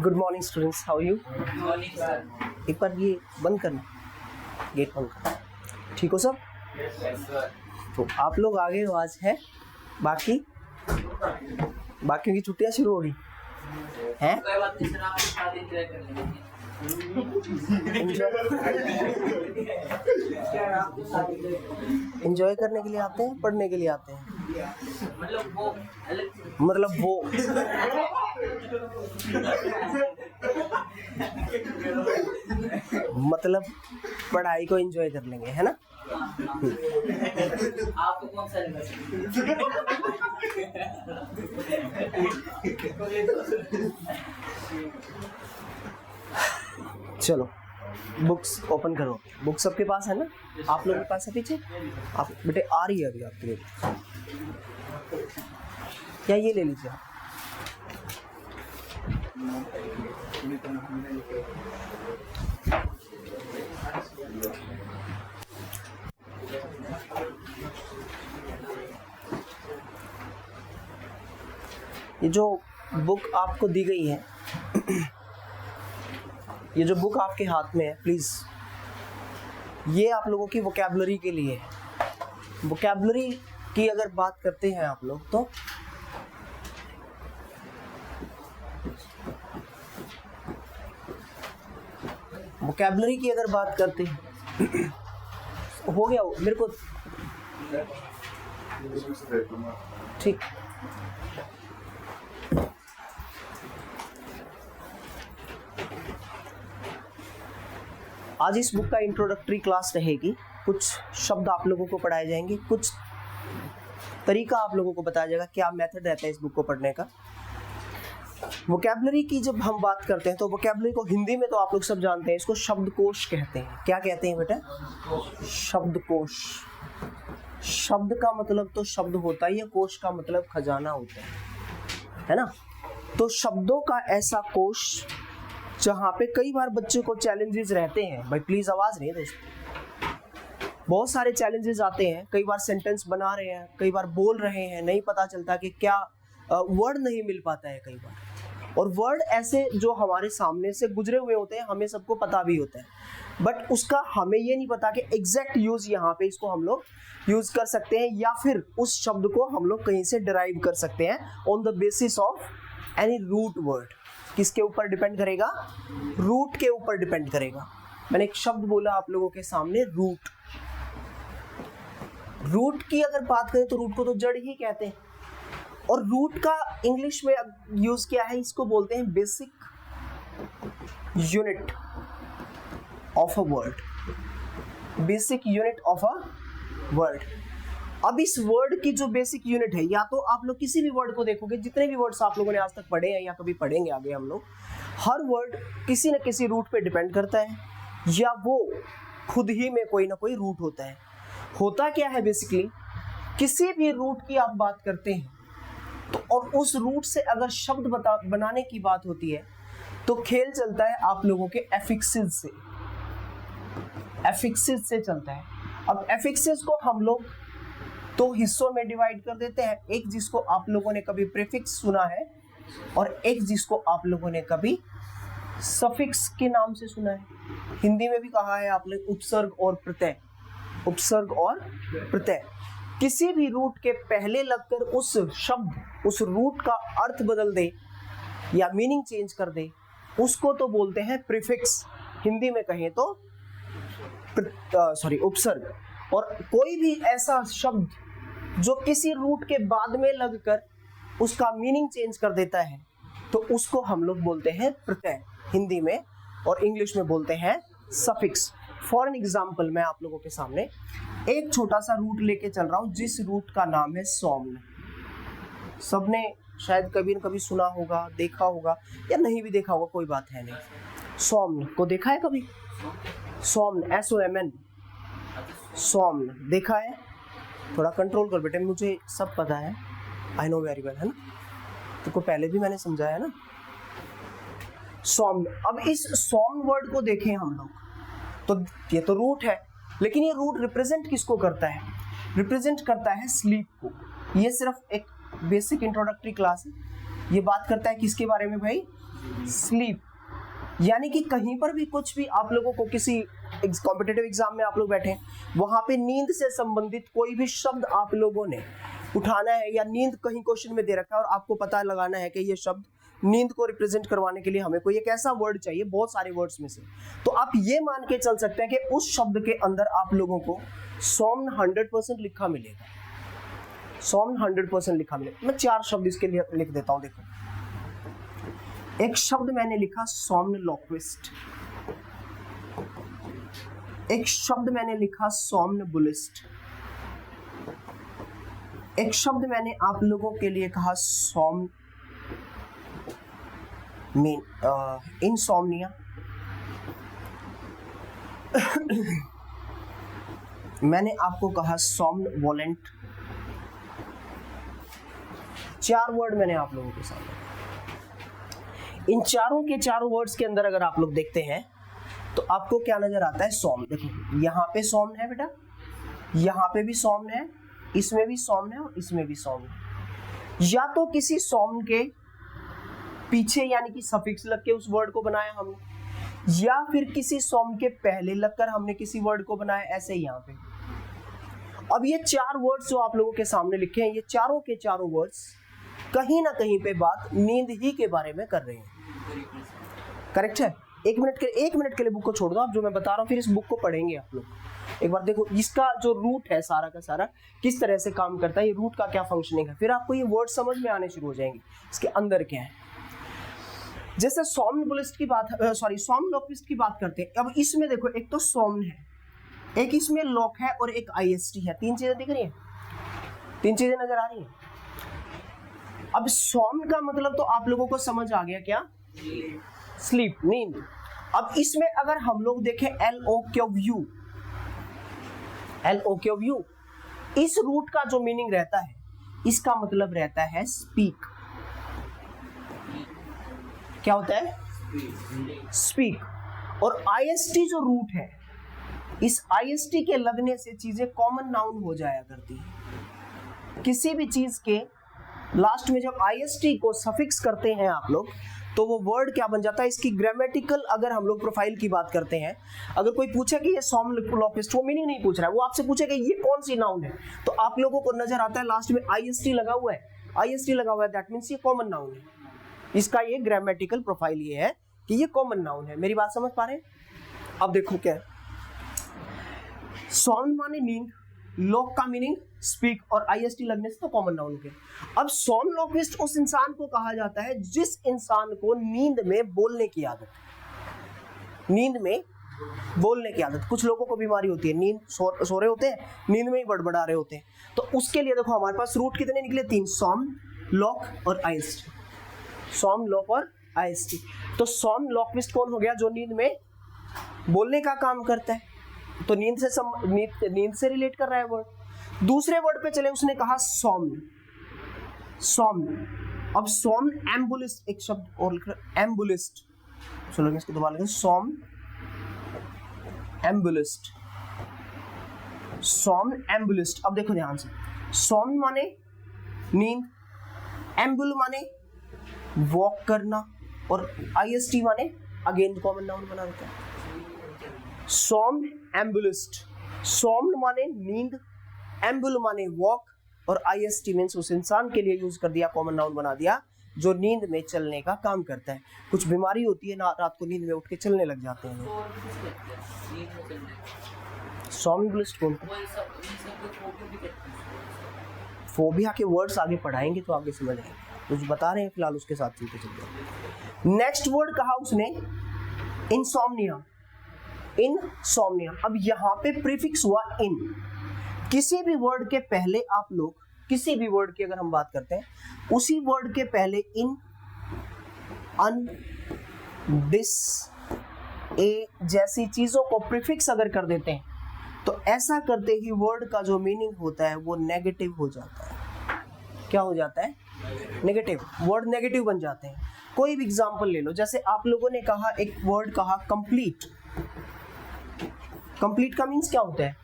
Good morning students, how you? Morning sir. एक बार ये बंद करना, गेट बंद करना। ठीक हो सब? Yes sir. तो आप लोग आगे हो आज है, बाकियों की छुट्टियां शुरू होगी हैं? कोई बात नहीं सर, आप साथ एंजॉय कर लेंगे। एंजॉय करने के लिए आते हैं, पढ़ने के लिए आते हैं? मतलब वो अलग मतलब पढ़ाई को एंजॉय कर लेंगे, है ना? आपको कौन सा लगा? चलो बुक्स ओपन करो। बुक सबके पास है ना? आप लोगों के पास है पीछे? आप बेटे आ रही है अभी आपके लिए, क्या ये ले लीजिए आप। ये जो बुक आपको दी गई है, ये जो बुक आपके हाथ में है, प्लीज ये आप लोगों की वोकैबुलरी के लिए है। वोकैबुलरी की अगर बात करते हैं आप लोग तो वोकैबुलरी की अगर बात करते हैं हो गया मेरे को ठीक। आज इस बुक का इंट्रोडक्टरी क्लास रहेगी। कुछ शब्द आप लोगों को पढ़ाए जाएंगे, कुछ तरीका आप लोगों को बताया जाएगा, क्या मेथड रहता है इस बुक को पढ़ने का। वोकैबुलरी की जब हम बात करते हैं तो वोकैबुलरी को हिंदी में तो आप लोग सब जानते हैं, इसको शब्दकोश कहते हैं। क्या कहते हैं बेटा? शब्दकोश। शब्द का मतलब तो शब्द होता है, कोश का मतलब खजाना होता है ना? तो शब्दों का ऐसा कोश जहाँ पे कई बार बच्चे को चैलेंजेस रहते हैं। भाई प्लीज आवाज नहीं दोस्तों, बहुत सारे चैलेंजेस आते हैं। कई बार सेंटेंस बना रहे हैं, कई बार बोल रहे हैं, नहीं पता चलता कि क्या वर्ड नहीं मिल पाता है कई बार। और वर्ड ऐसे जो हमारे सामने से गुजरे हुए होते हैं, हमें सबको पता भी होता है, बट उसका हमें ये नहीं पता कि एग्जैक्ट यूज यहाँ पे इसको हम लोग यूज कर सकते हैं या फिर उस शब्द को हम लोग कहीं से डिराइव कर सकते हैं on the basis of any root word. किसके ऊपर डिपेंड करेगा? रूट के ऊपर डिपेंड करेगा। मैंने एक शब्द बोला आप लोगों के सामने, रूट। रूट की अगर बात करें तो रूट को तो जड़ ही कहते हैं, और रूट का इंग्लिश में यूज किया है, इसको बोलते हैं basic unit of a word. Basic unit of a word. अब इस वर्ड की जो बेसिक यूनिट है, या तो आप लोग किसी भी वर्ड को देखोगे, जितने भी वर्ड्स आप लोगों ने आज तक पढ़े हैं या कभी पढ़ेंगे आगे हम लोग, हर वर्ड किसी न किसी रूट पे डिपेंड करता है, या वो खुद ही में कोई ना कोई रूट होता है। होता क्या है बेसिकली, किसी भी रूट की आप बात करते हैं तो और उस रूट से अगर शब्द बनाने की बात होती है तो खेल चलता है आप लोगों के एफिक्सेस से। एफिक्सेस से चलता है। अब एफिक्सेस को हम लोग तो हिस्सों में डिवाइड कर देते हैं, एक जिसको आप लोगों ने कभी प्रीफिक्स सुना है और एक जिसको आप लोगों ने कभी सफिक्स के नाम से सुना है। हिंदी में भी कहा है आपने उपसर्ग और प्रत्यय। उपसर्ग और प्रत्यय किसी भी रूट के पहले लगकर उस शब्द, उस रूट का अर्थ बदल दे या मीनिंग चेंज कर दे, उसको तो बोलते हैं प्रीफिक्स। हिंदी में कहें तो उपसर्ग। और कोई भी ऐसा शब्द जो किसी रूट के बाद में लगकर उसका मीनिंग चेंज कर देता है तो उसको हम लोग बोलते हैं प्रत्यय हिंदी में, और इंग्लिश में बोलते हैं सफिक्स। फॉर एन एग्जाम्पल मैं आप लोगों के सामने एक छोटा सा रूट लेके चल रहा हूं, जिस रूट का नाम है सौम्न। सबने शायद कभी न कभी सुना होगा, देखा होगा, या नहीं भी देखा होगा, कोई बात है नहीं। सौम्न को देखा है कभी? सौम्न, SOMN, सौम्न देखा है? थोड़ा कंट्रोल कर बेटे, मुझे सब पता है, आई नो वेरी वेल, है ना? तुमको पहले भी मैंने समझाया ना। सौम्न। अब इस सौम्न वर्ड को देखें हम लोग तो ये तो रूट है, लेकिन ये रूट रिप्रेजेंट किसको करता है? रिप्रेजेंट करता है स्लीप को। ये सिर्फ एक बेसिक इंट्रोडक्टरी क्लास है। ये बात करता है किसके बारे में भाई? स्लीप। यानी कि कहीं पर भी कुछ भी आप लोगों को किसी कॉम्पिटिटिव एग्जाम में आप लोग बैठे हैं, वहां पे नींद से संबंधित कोई भी शब्द आप लोगों ने उठाना है, या नींद कहीं क्वेश्चन में दे रखा है और आपको पता लगाना है कि ये शब्द नींद को रिप्रेजेंट करवाने के लिए हमें कोई एक ऐसा वर्ड चाहिए बहुत सारे वर्ड्स में से, तो आप ये मान के चल सकते हैं कि उस शब्द के अंदर आप लोगों को सॉम्न 100% लिखा मिलेगा। सॉम्न 100% लिखा मिलेगा। मैं 4 शब्द इसके लिए लिख देता हूं। देखो, एक शब्द मैंने लिखा सोमनोलॉक्विस्ट, एक शब्द मैंने लिखा सोमनबुलिस्ट, एक शब्द मैंने आप लोगों के लिए कहा इंसोम्निया, मैंने आपको कहा सोमनवोलेंट। 4 वर्ड मैंने आप लोगों के सामने। इन चारों के चारों वर्ड्स के अंदर अगर आप लोग देखते हैं तो आपको क्या नजर आता है? सॉम्न। देखो, यहाँ पे सॉम्न है बेटा, यहाँ पे भी सॉम्न है, इसमें भी सॉम्न है और इसमें भी सॉम्न है। या तो किसी सॉम्न के पीछे यानी कि सफिक्स लग के उस वर्ड को बनाया हमने, या फिर किसी सॉम्न के पहले लगकर हमने किसी वर्ड को बनाया, ऐसे ही यहाँ पे। अब ये 4 वर्ड्स जो आप लोगों के सामने लिखे हैं, ये चारों के चारों वर्ड्स कहीं ना कहीं पे बात नींद ही के बारे में कर रहे हैं। करेक्ट है? एक मिनट के लिए बुक को छोड़ दो आप, जो मैं बता रहा हूँ फिर इस बुक को पढ़ेंगे आप लोग। एक बार देखो इसका जो रूट है सारा का सारा किस तरह से काम करता है, ये रूट का क्या फंक्शनिंग है, फिर आपको ये वर्ड समझ में आने शुरू हो जाएंगे इसके अंदर क्या है। जैसे सोमनबुलिस्ट की बात, सोमनोलॉक्विस्ट की बात करते हैं। अब इसमें देखो, एक तो सोमन है, एक इसमें लॉक है और एक आईएसटी है। 3 चीजें दिख रही है, 3 चीजें नजर आ रही है। अब सोमन का मतलब तो आप लोगों को समझ आ गया, क्या? स्लीप, नींद। अब इसमें अगर हम लोग देखें LOQ, इस रूट का जो मीनिंग रहता है, इसका मतलब रहता है स्पीक। क्या होता है? स्पीक। और IST जो रूट है, इस IST के लगने से चीजें कॉमन नाउन हो जाया करती है। किसी भी चीज के लास्ट में जब IST को सफिक्स करते हैं आप लोग, तो वो वर्ड क्या बन जाता है? इसकी ग्रामेटिकल अगर हम लोग प्रोफाइल की बात करते हैं, अगर कोई पूछे कि ये सोमनोलॉक्विस्ट, वो मीनिंग नहीं पूछ रहा है, वो आपसे पूछे कि ये कौन सी नाउन है, तो आप लोगों को नजर आता है लास्ट में IST लगा हुआ है, दैट मींस ये कॉमन नाउन है। इसका ये ग्रामेटिकल प्रोफाइल ये है कि ये कॉमन नाउन है। मेरी बात समझ पा रहे हैं? अब देखो क्या है, सोमन माने नींद, लॉक का मीनिंग स्पीक और IST लगने से तो कॉमन नाउन के। अब सोमनोलॉक्विस्ट उस इंसान को कहा जाता है जिस इंसान को नींद में बोलने की आदत, नींद में बोलने की आदत। कुछ लोगों को बीमारी होती है, नींद सो रहे होते हैं, नींद में ही बड़बड़ा रहे होते हैं, तो उसके लिए देखो हमारे पास रूट कितने निकले? 3, सोमन, लॉक और IST। सोमन, लॉक और IST। तो सोमनोलॉक्विस्ट कौन हो गया? जो नींद में बोलने का काम करता है, तो नींद से रिलेट कर रहा है वर्ड। दूसरे वर्ड पे चले, उसने कहा सोम्न। अब सोम्न एम्बुलिस्ट, एक शब्द और लिख रहा है एम्बुलिस्ट। चलो इसको दोबारा लिखें, सोम्न एम्बुलिस्ट। अब देखो ध्यान से, सोम्न माने नींद, एम्बुल माने वॉक करना, और IST माने अगेन कॉमन नाउन बना देता है। सोम्न एम्बुलिस्ट, सोम्न माने नींद, एम्बुल माने वॉक, और IST मींस उस इंसान के लिए यूज कर दिया, कॉमन नाउन बना दिया, जो नींद में चलने का काम करता है। कुछ बीमारी होती है ना, रात को नींद में उठ के चलने लग जाते हैं। सोमनबुलिस्ट कौन? फोबिया के वर्ड्स आगे पढ़ाएंगे तो आगे समझ आएंगे, कुछ बता रहे हैं फिलहाल उसके साथ चलते चलते। नेक्स्ट वर्ड कहा उसने इंसोम्निया। अब यहाँ पे प्रीफिक्स हुआ इन। किसी भी वर्ड के पहले आप लोग, किसी भी वर्ड की अगर हम बात करते हैं, उसी वर्ड के पहले इन, अन, दिस, ए जैसी चीजों को प्रीफिक्स अगर कर देते हैं, तो ऐसा करते ही वर्ड का जो मीनिंग होता है वो नेगेटिव हो जाता है। क्या हो जाता है? नेगेटिव। वर्ड नेगेटिव बन जाते हैं। कोई भी एग्जांपल ले लो, जैसे आप लोगों ने कहा, एक वर्ड कहा कंप्लीट। कंप्लीट का मीन्स क्या होता है?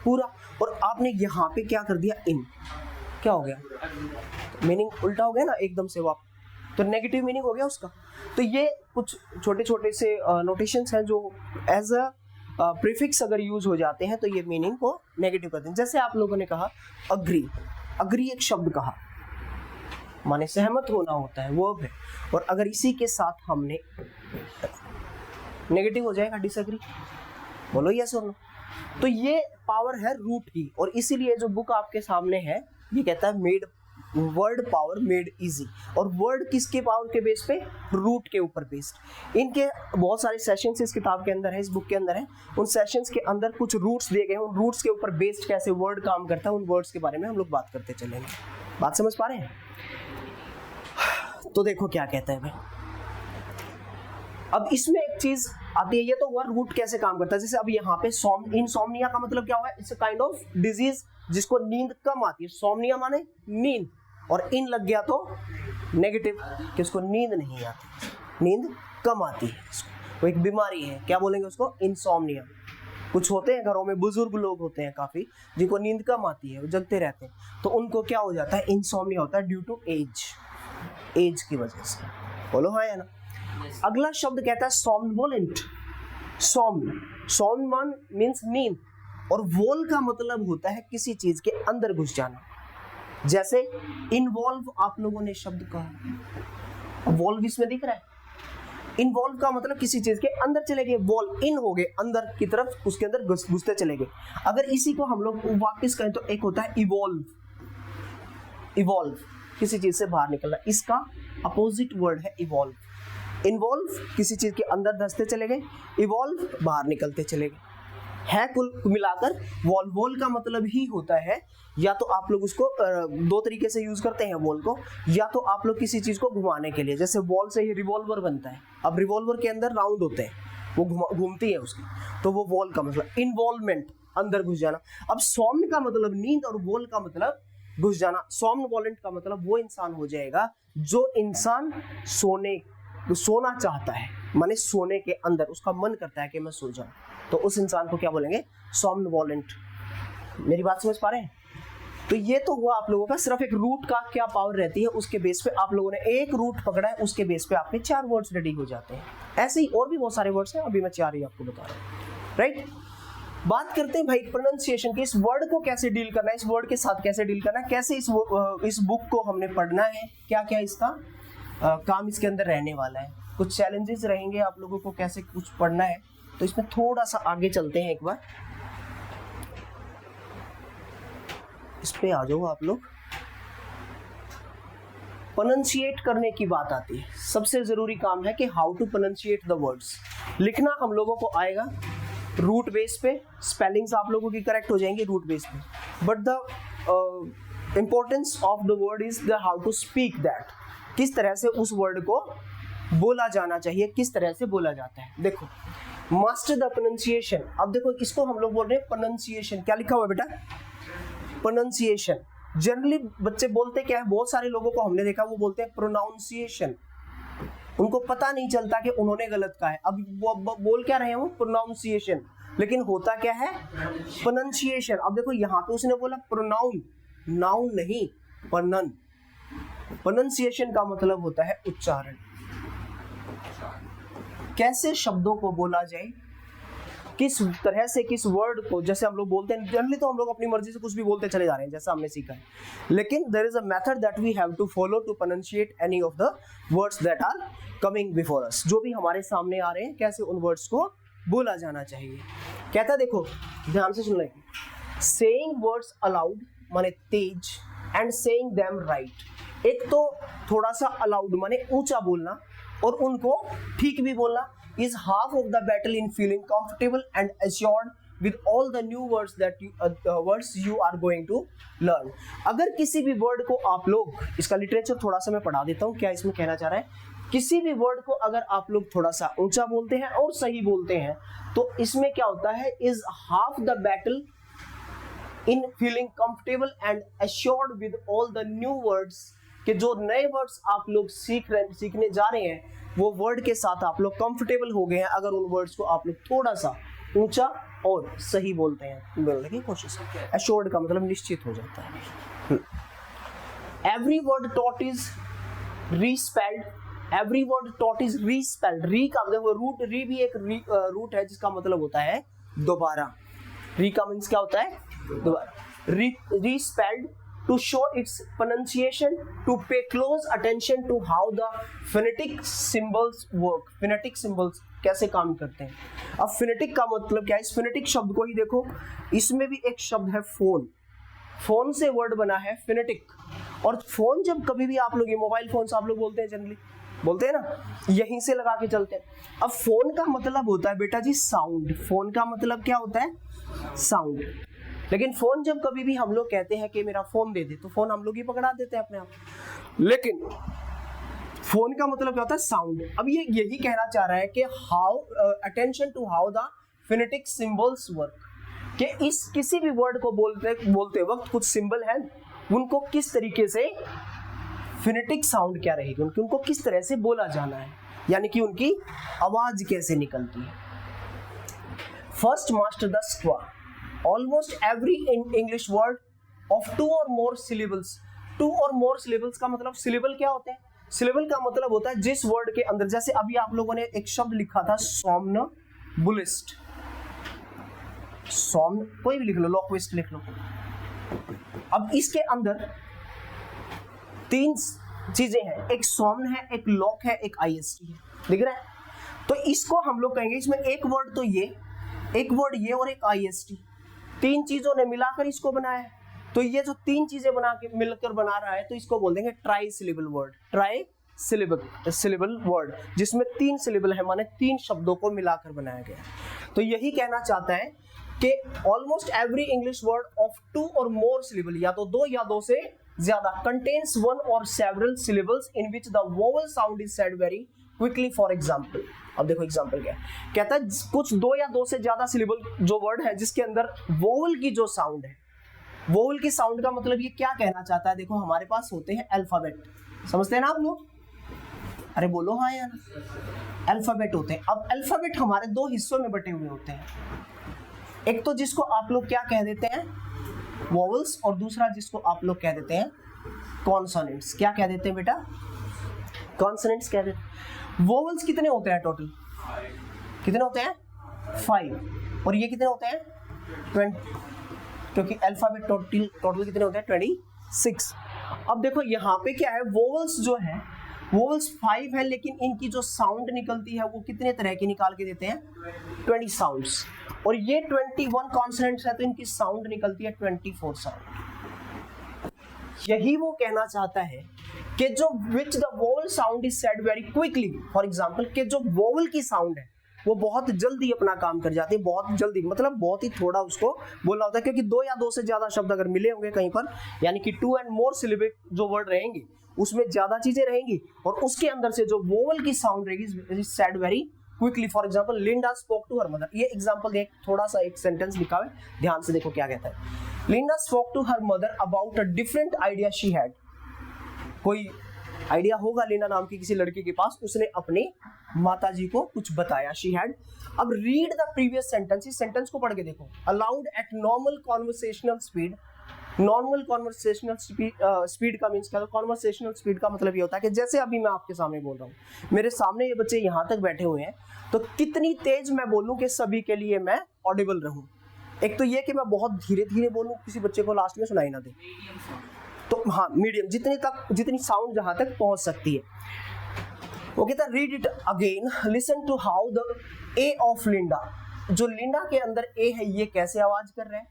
पूरा। और आपने यहाँ पे क्या कर दिया? इन। क्या हो गया? मीनिंग उल्टा हो गया ना एकदम से। तो नेगेटिव मीनिंग हो गया उसका। तो ये कुछ छोटे छोटे से नोटेशंस हैं जो एज अ प्रीफिक्स अगर यूज हो जाते हैं तो ये मीनिंग को नेगेटिव करते हैं। जैसे आप लोगों ने कहा अग्री, अग्री एक शब्द कहा, माने सहमत होना होता है, वर्ब है, और अगर इसी के साथ हमने नेगेटिव हो जाएगा डिसएग्री, बोलो यस और नो। तो ये पावर है रूट की, और इसीलिए जो बुक आपके सामने है ये कहता है made word power made easy, और वर्ड किसके पावर के बेस पे, रूट के ऊपर बेस्ड। इनके बहुत सारे सेशंस इस किताब के अंदर है, इस बुक के अंदर है, उन सेशंस के अंदर कुछ रूट्स दिए गए हैं, उन रूट्स के ऊपर बेस्ड कैसे वर्ड काम करता है उन वर्ड्स के बारे में हम लोग बात करते चलेंगे। बात समझ पा रहे हैं? तो देखो क्या कहता है भाई, अब इसमें एक चीज आती है, ये तो हुआ रूट कैसे काम करता है। जैसे अब यहाँ पे इनसोम्निया का मतलब क्या हुआ, it's a kind of disease जिसको नींद कम आती है। सोम्निया माने नींद, और इन लग गया तो नेगेटिव कि उसको नींद नहीं आती, नींद कम आती है, वो एक बीमारी है, क्या बोलेंगे उसको, इनसोम्निया। कुछ होते हैं घरों में बुजुर्ग लोग होते हैं काफी जिनको नींद कम आती है, वो जगते रहते हैं, तो उनको क्या हो जाता है, इनसोम्निया होता है ड्यू टू एज की वजह से। बोलो हाँ या ना। अगला शब्द कहता है सोम्नोलेंट। सोम्न मीन्स नींद, और वोल का मतलब होता है किसी चीज के अंदर घुस जाना। जैसे इन्वॉल्व आप लोगों ने शब्द कहा, वॉल्व इसमें दिख रहा है, इन्वॉल्व का मतलब किसी चीज के अंदर चले गए, वॉल इन हो गए, अंदर की तरफ उसके अंदर घुसते चले गए। अगर इसी को हम लोग वापस कहें तो एक होता है इवॉल्व, इवॉल्व किसी चीज से बाहर निकलना, इसका अपोजिट वर्ड है इवॉल्व। इन्वॉल्व किसी चीज के अंदर धंसते चले गए, इवॉल्व बाहर निकलते चले गए, है कुल मिलाकर वॉल का मतलब ही होता है, या तो आप लोग उसको दो तरीके से यूज करते हैं वॉल को, या तो आप लोग किसी चीज को घुमाने के लिए, जैसे वॉल से ही रिवॉल्वर बनता है, अब रिवॉल्वर के अंदर राउंड होते हैं, वो घूमती है उसकी, तो वो वॉल का मतलब इन्वॉल्वमेंट, अंदर घुस जाना। अब सोम्न का मतलब नींद और वॉल का मतलब घुस जाना। सोम्नोलेंट का मतलब वो इंसान हो जाएगा जो इंसान सोना चाहता है, माने सोने के अंदर उसका मन करता है कि मैं सो जाऊं, तो उस इंसान को क्या बोलेंगे, सोम्नोलेंट। मेरी बात समझ पा रहे हैं? तो ये तो हुआ आप लोगों का सिर्फ एक रूट का क्या पावर रहती है, उसके बेस पे आप लोगों ने एक रूट पकड़ा है, उसके बेस पे आपके 4 वर्ड्स रेडी हो जाते हैं। ऐसे ही और भी बहुत सारे वर्ड्स हैं, अभी मैं 4 ही आपको बता रहा हूँ, राइट। बात करते हैं भाई प्रोनाउंसिएशन की, इस वर्ड को कैसे डील करना है, इस वर्ड के साथ कैसे डील करना है, कैसे इस बुक को हमने पढ़ना है, क्या क्या इसका काम इसके अंदर रहने वाला है, कुछ चैलेंजेस रहेंगे आप लोगों को कैसे कुछ पढ़ना है। तो इसमें थोड़ा सा आगे चलते हैं, एक बार इस पे आ जाओ आप लोग। प्रोनाउंसिएट करने की बात आती है, सबसे जरूरी काम है कि how to pronounciate the words. लिखना हम लोगों को आएगा रूट बेस पे, स्पेलिंग्स आप लोगों की करेक्ट हो जाएंगी रूट बेस पे, but the importance of the word is the how to speak that, किस तरह से उस वर्ड को बोला जाना चाहिए, किस तरह से बोला जाता है। देखो मास्टर द प्रोनाउंसिएशन, अब देखो इसको हम लोग बोल रहे हैं प्रोनाउंसिएशन, क्या लिखा हुआ है बेटा, प्रोनाउंसिएशन। जनरली बच्चे बोलते क्या है, बहुत सारे लोगों को हमने देखा वो बोलते हैं प्रोनाउंसिएशन, उनको पता नहीं चलता कि उन्होंने गलत कहा है। अब वो बोल क्या रहे हैं, वो प्रोनाउंसिएशन, लेकिन होता क्या है, प्रोनाउंसिएशन। अब देखो यहाँ पे उसने बोला प्रोनाउन, नाउन नहीं, प्रोनन। प्रोनाउंसिएशन का मतलब होता है उच्चारण, कैसे शब्दों को बोला जाए, किस तरह से किस वर्ड को, जैसे हम लोग बोलते हैं जनरली तो हम लोग अपनी मर्जी से कुछ भी बोलते चले जा रहे हैं जैसा हमने सीखा है, लेकिन there is a method that we have to follow to pronounciate any of the words that are coming before us, जो भी हमारे सामने आ रहे हैं कैसे उन वर्ड्स को बोला जाना चाहिए। कहता देखो ध्यान से सुन लें, सेइंग वर्ड्स अलाउड माने तेज, एंड सेइंग देम राइट। एक तो थोड़ा सा अलाउड माने ऊंचा बोलना, और उनको ठीक भी बोलना, is half of the battle in feeling comfortable and assured with all the new words that you are going to learn। अगर किसी भी वर्ड को आप लोग, इसका लिटरेचर थोड़ा सा मैं पढ़ा देता हूँ क्या इसमें कहना चाह रहा है, किसी भी वर्ड को अगर आप लोग थोड़ा सा ऊंचा बोलते हैं और सही बोलते हैं तो इसमें क्या होता है, is half the battle in feeling comfortable and assured with all the new words, कि जो नए वर्ड्स आप लोग सीखने जा रहे हैं वो वर्ड के साथ आप लोग कंफर्टेबल हो गए हैं अगर उन वर्ड्स को आप लोग थोड़ा सा ऊंचा और सही बोलते हैं, बोलने की कोशिश। एश्योर्ड का मतलब निश्चित हो जाता है। Every word taught is respelled, every word taught is respelled. Re का देखो रूट, री भी एक रूट है जिसका मतलब होता है दोबारा। री का मीन्स क्या होता है? दोबारा। रीस्पेल्ड to show its pronunciation, to pay close attention to how the phonetic symbols work। phonetic symbols कैसे काम करते हैं। अब phonetic का मतलब क्या है? इस phonetic शब्द को ही देखो, इसमें भी एक शब्द है फोन। फोन से वर्ड बना है phonetic। और फोन जब कभी भी आप लोग, ये मोबाइल फोन आप लोग बोलते हैं, जनरली बोलते हैं ना, यहीं से लगा के चलते हैं। अब फोन का मतलब होता है बेटा जी साउंड। फोन का मतलब क्या होता है? साउंड। लेकिन फोन जब कभी भी हम लोग कहते हैं कि मेरा फोन दे दे, तो फोन हम लोग ही पकड़ा देते हैं अपने आप। लेकिन फोन का मतलब क्या होता है? साउंड। अब ये यही कहना चाह रहा है कि how attention to how the phonetic symbols work, कि इस किसी भी वर्ड को बोलते वक्त कुछ सिंबल है, उनको किस तरीके से फोनेटिक साउंड क्या रहेगी, उनको किस तरह से बोला जाना है, यानी कि उनकी आवाज कैसे निकलती है। First master the स्क्वा। Almost every English word of two or more syllables। two or more syllables का मतलब, syllable क्या होते हैं? syllable का मतलब होता है जिस वर्ड के अंदर, जैसे अभी आप लोगों ने एक शब्द लिखा था somnambulist, कोई भी लिख लो, loquist लिख लो। अब इसके अंदर तीन चीजें हैं, एक सोम्न है, एक लॉक है, एक IST है, दिख रहा है? तो इसको हम लोग कहेंगे, इसमें एक वर्ड तो ये, एक वर्ड ये और एक IST, तीन चीजों ने मिलाकर इसको बनाया है। तो ये जो तीन चीजें बना के मिलकर बना रहा है, तो इसको बोल देंगे try syllable word. Try syllable word, जिसमें तीन सिलेबल है, माने तीन शब्दों को मिलाकर बनाया गया। तो यही कहना चाहता है कि almost every English word of two or more syllable, या तो दो या दो से ज्यादा, कंटेन्स वन और several syllables in which the vowel sound is said very quickly. For example, अब देखो एग्जाम्पल क्या है, कहता है कुछ दो या दो से ज्यादा सिलेबल जो वर्ड है जिसके अंदर वोवल की जो साउंड है, वोवल की साउंड का मतलब ये क्या कहना चाहता है? देखो हमारे पास होते हैं अल्फाबेट, समझते हैं ना आप लोग? अरे बोलो हाँ यार, अल्फाबेट होते हैं। अब अल्फाबेट हमारे दो हिस्सों में बटे हुए होते हैं, एक तो जिसको आप लोग क्या कह देते हैं? वोवल्स, और दूसरा जिसको आप लोग कह देते हैं कॉन्सोनेंट्स। क्या कह देते हैं बेटा? कॉन्सोनेंट्स कह देते हैं। वोवल्स कितने होते हैं टोटल? कितने होते हैं? 5। और ये कितने होते हैं? 20, क्योंकि अल्फाबेट टोटल कितने होते हैं? 26। अब देखो यहाँ पे क्या है, वोवल्स जो है, वोवल्स 5 है, लेकिन इनकी जो साउंड निकलती है वो कितने तरह की निकाल के देते हैं? 20 साउंड्स। और ये 21 कॉन्सोनेंट्स है, तो इनकी साउंड निकलती है 24 साउंड। यही वो कहना चाहता है कि जो which the vowel sound is said very quickly. For example, कि जो वोवल की साउंड है वो बहुत जल्दी अपना काम कर जाती है, बहुत जल्दी, मतलब बहुत ही थोड़ा उसको बोलना होता है, क्योंकि दो या दो से ज्यादा शब्द अगर मिले होंगे कहीं पर, यानी कि 2 and more सिलेबिक जो वर्ड रहेंगे उसमें ज्यादा चीजें रहेंगी, और उसके अंदर से जो वोवल की साउंड रहेगी said very quickly. For example, Linda spoke to her mother. ये एग्जाम्पल देख, थोड़ा सा एक सेंटेंस लिखा है, ध्यान से देखो क्या कहता है। Linda spoke to her mother about a different idea she had. कोई आइडिया होगा लिंडा नाम की किसी लड़की के पास, उसने अपने माताजी को कुछ बताया, शी हैड। अब रीड द प्रीवियस सेंटेंस, इस सेंटेंस को पढ़ के देखो। Allowed at normal conversational speed. Normal conversational speed का मीन्स क्या है? कॉन्वर्सेशनल स्पीड का मतलब ये होता है कि जैसे अभी मैं आपके सामने बोल रहा हूँ, मेरे सामने ये बच्चे यहाँ तक बैठे हुए हैं, तो कितनी तेज मैं बोलूँ कि सभी के लिए मैं ऑडिबल रहूँ। एक तो ये कि मैं बहुत धीरे धीरे बोलूँ, किसी बच्चे को लास्ट में सुनाई ना दे, तो हाँ मीडियम, जितनी साउंड जहां तक पहुंच सकती है। वो कहता है read it again, listen to how the A of Linda. जो लिंडा के अंदर ए है, ये कैसे आवाज कर रहे हैं?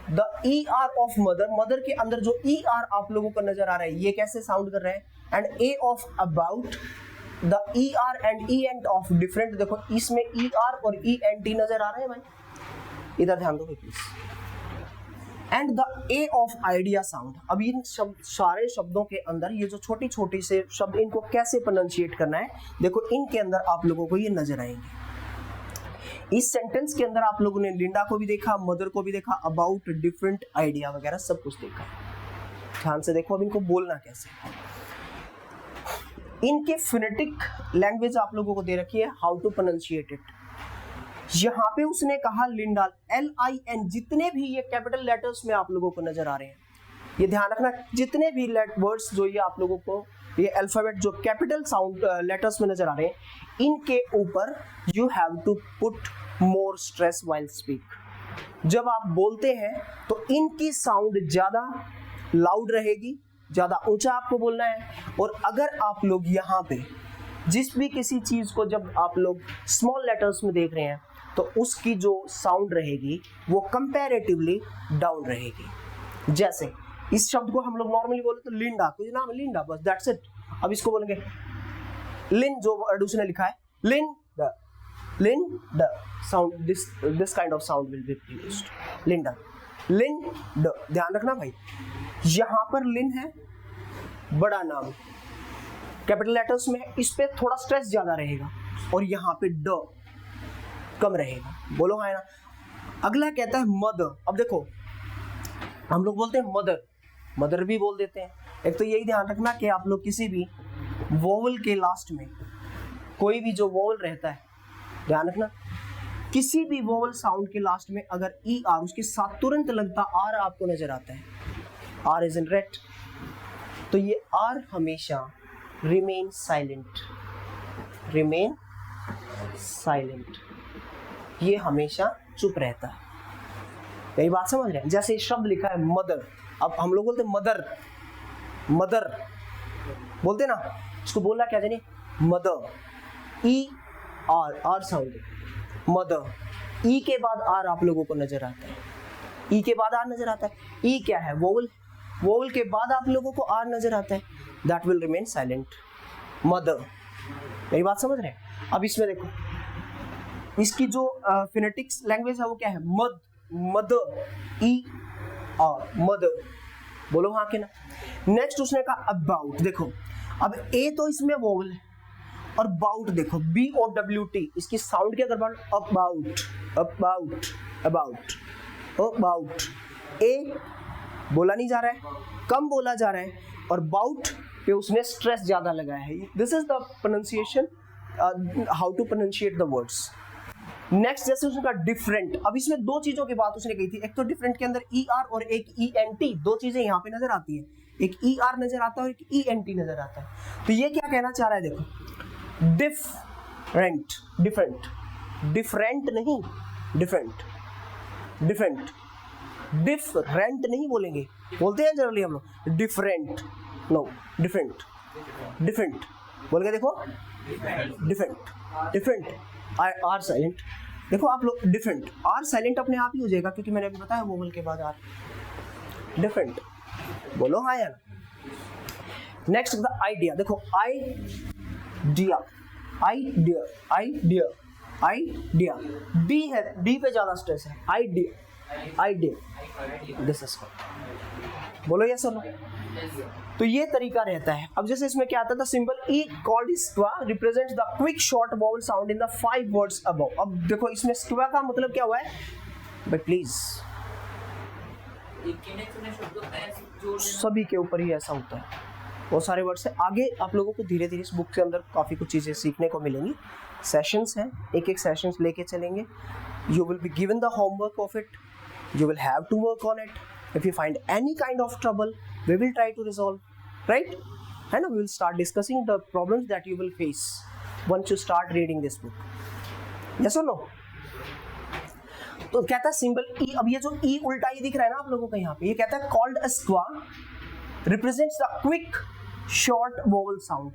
The E R of mother, mother के अंदर जो ई आर आप लोगों को नजर आ रहा है, ये कैसे साउंड कर रहे हैं? And A of about, the E R and E end of different. देखो इसमें ई आर और ई एन टी नजर आ रहे हैं भाई, इधर ध्यान दो please. And the A of idea sound. अब इन सारे शब्दों के अंदर ये जो छोटी छोटी से शब्द, इनको कैसे प्रोनाउंशिएट करना है, देखो इनके अंदर आप लोगों को ये नजर आएंगे। इस सेंटेंस के अंदर आप लोगों ने लिंडा को भी देखा, मदर को भी देखा, अबाउट डिफरेंट आइडिया वगैरह सब कुछ देखा। ध्यान से देखो अब इनको बोलना कैसे। इनके फोनेटिक लैंग्वेज आप लोगों को दे रखी है, हाउ टू प्रोनाउंशिएट इट। यहाँ पे उसने कहा लिंडा, LIN, जितने भी ये कैपिटल लेटर्स में आप लोगों को नजर आ रहे हैं, ये ध्यान रखना, जितने भी वर्ड्स जो ये आप लोगों को ये अल्फाबेट जो कैपिटल साउंड लेटर्स में नजर आ रहे हैं, इनके ऊपर you have to put more stress while speak. जब आप बोलते हैं तो इनकी साउंड ज़्यादा लाउड रहेगी, ज़्यादा ऊंचा आपको बोलना है। और अगर आप लोग यहाँ पे जिस भी किसी चीज़ को जब आप लोग स्मॉल लेटर्स में देख रहे हैं तो उसकी जो साउंड रहेगी वो कंपैरेटिवली डाउन रहेगी। जैसे इस शब्द को हम लोग नॉर्मली बोले तो लिंडा, कुछ नाम है लिंडा, बस दैट्स इट। अब इसको बोलेंगे लिन, जो वर्ड उसने लिखा है Linda, Linda sound, this kind of sound will be used, Linda, Linda. ध्यान रखना भाई, यहाँ पर लिन है बड़ा नाम, कैपिटल लेटर्स में, इस पे थोड़ा स्ट्रेस ज्यादा रहेगा और यहाँ पे ड कम रहेगा। बोलो हाँ ना। अगला कहता है मदर। अब देखो हम लोग बोलते हैं मदर, मदर भी बोल देते हैं। एक तो यही ध्यान रखना कि आप लोग किसी भी वोवल के लास्ट में, कोई भी जो वोवल रहता है, ध्यान रखना किसी भी वोवल साउंड के लास्ट में अगर ई आर उसके साथ तुरंत लगता आर आपको नजर आता है, आर इज इन रेड, तो ये आर हमेशा रिमेन साइलेंट, रिमेन साइलेंट, ये हमेशा चुप रहता है। यही बात समझ रहे हैं। जैसे शब्द लिखा है मदर, अब हम लोग बोलते हैं मदर, मदर बोलते ना, इसको बोलना क्या जानिए, mother, E R, R sound, mother. E के बाद आर आप लोगों को नजर आता है, ई के बाद आर नजर आता है। ई क्या है, वोवल, वोवल के बाद आप लोगों को आर नजर आता है, that will remain silent, mother. मेरी बात समझ रहे हैं। अब इसमें देखो, इसकी जो फिनेटिक्स लैंग्वेज है वो क्या है, मद, मदर, ई आर, मदर। बोलो हाँ के ना। नेक्स्ट उसने कहा अबाउट। देखो अब ए तो इसमें वोवल है और बाउट देखो, बी ओ डब्ल्यू टी, इसकी साउंड क्या कर bout, about, about, about, about. ए बोला नहीं जा रहा है, कम बोला जा रहा है, और बाउट पे उसने स्ट्रेस ज्यादा लगाया है। This is the pronunciation, how to pronounciate the words. Next जैसे उसने कहा डिफरेंट। अब इसमें दो चीजों की बात उसने कही थी, एक तो डिफरेंट के अंदर ई आर और एक ई एन टी, दो चीजें यहाँ पे नजर आती है, एक ई आर नजर आता है और एक ई एन टी नजर आता है। तो ये क्या कहना चाह रहा है, देखो डिफरेंट, डिफरेंट, डिफरेंट नहीं, डिफरेंट, डिफरेंट, डिफरेंट नहीं बोलेंगे, बोलते हैं जनरली हम लोग डिफरेंट, नो डिफरेंट, डिफरेंट बोल के देखो, डिफरेंट, डिफरेंट, आर साइलेंट। देखो आप लोग डिफरेंट, आर साइलेंट अपने आप ही हो जाएगा क्योंकि मैंने अभी बताया वोवल के बाद आर, डिफरेंट। बोलो हाँ यार। Next the idea. देखो idea, idea, idea, idea, D है, डी पे ज्यादा स्ट्रेस है, idea, idea, this is called. बोलो यस और नो। तो ये तरीका रहता है। अब जैसे इसमें क्या आता था, symbol E called स्क्वा represents the quick short vowel sound in the 5 words above. अब देखो इसमें स्क्वा का मतलब क्या हुआ है, बट प्लीज सभी के ऊपर ही ऐसा होता है, बहुत सारे वर्ड से। आगे आप लोगों को धीरे धीरे इस बुक के अंदर काफ़ी कुछ चीज़ें सीखने को मिलेंगी। सेशंस हैं, एक एक सेशंस लेके चलेंगे। You will be given the homework of it, you will have to work on it. If you find any kind of trouble we will try to resolve, right? And we will start discussing the problems that you will face once you start reading this book. Yes or no? तो कहता है symbol ई। अब ये जो ई उल्टा ही दिख रहा है ना आप लोगों को यहाँ पे, ये कहता है called a स्क्वा represents the quick short vowel sound,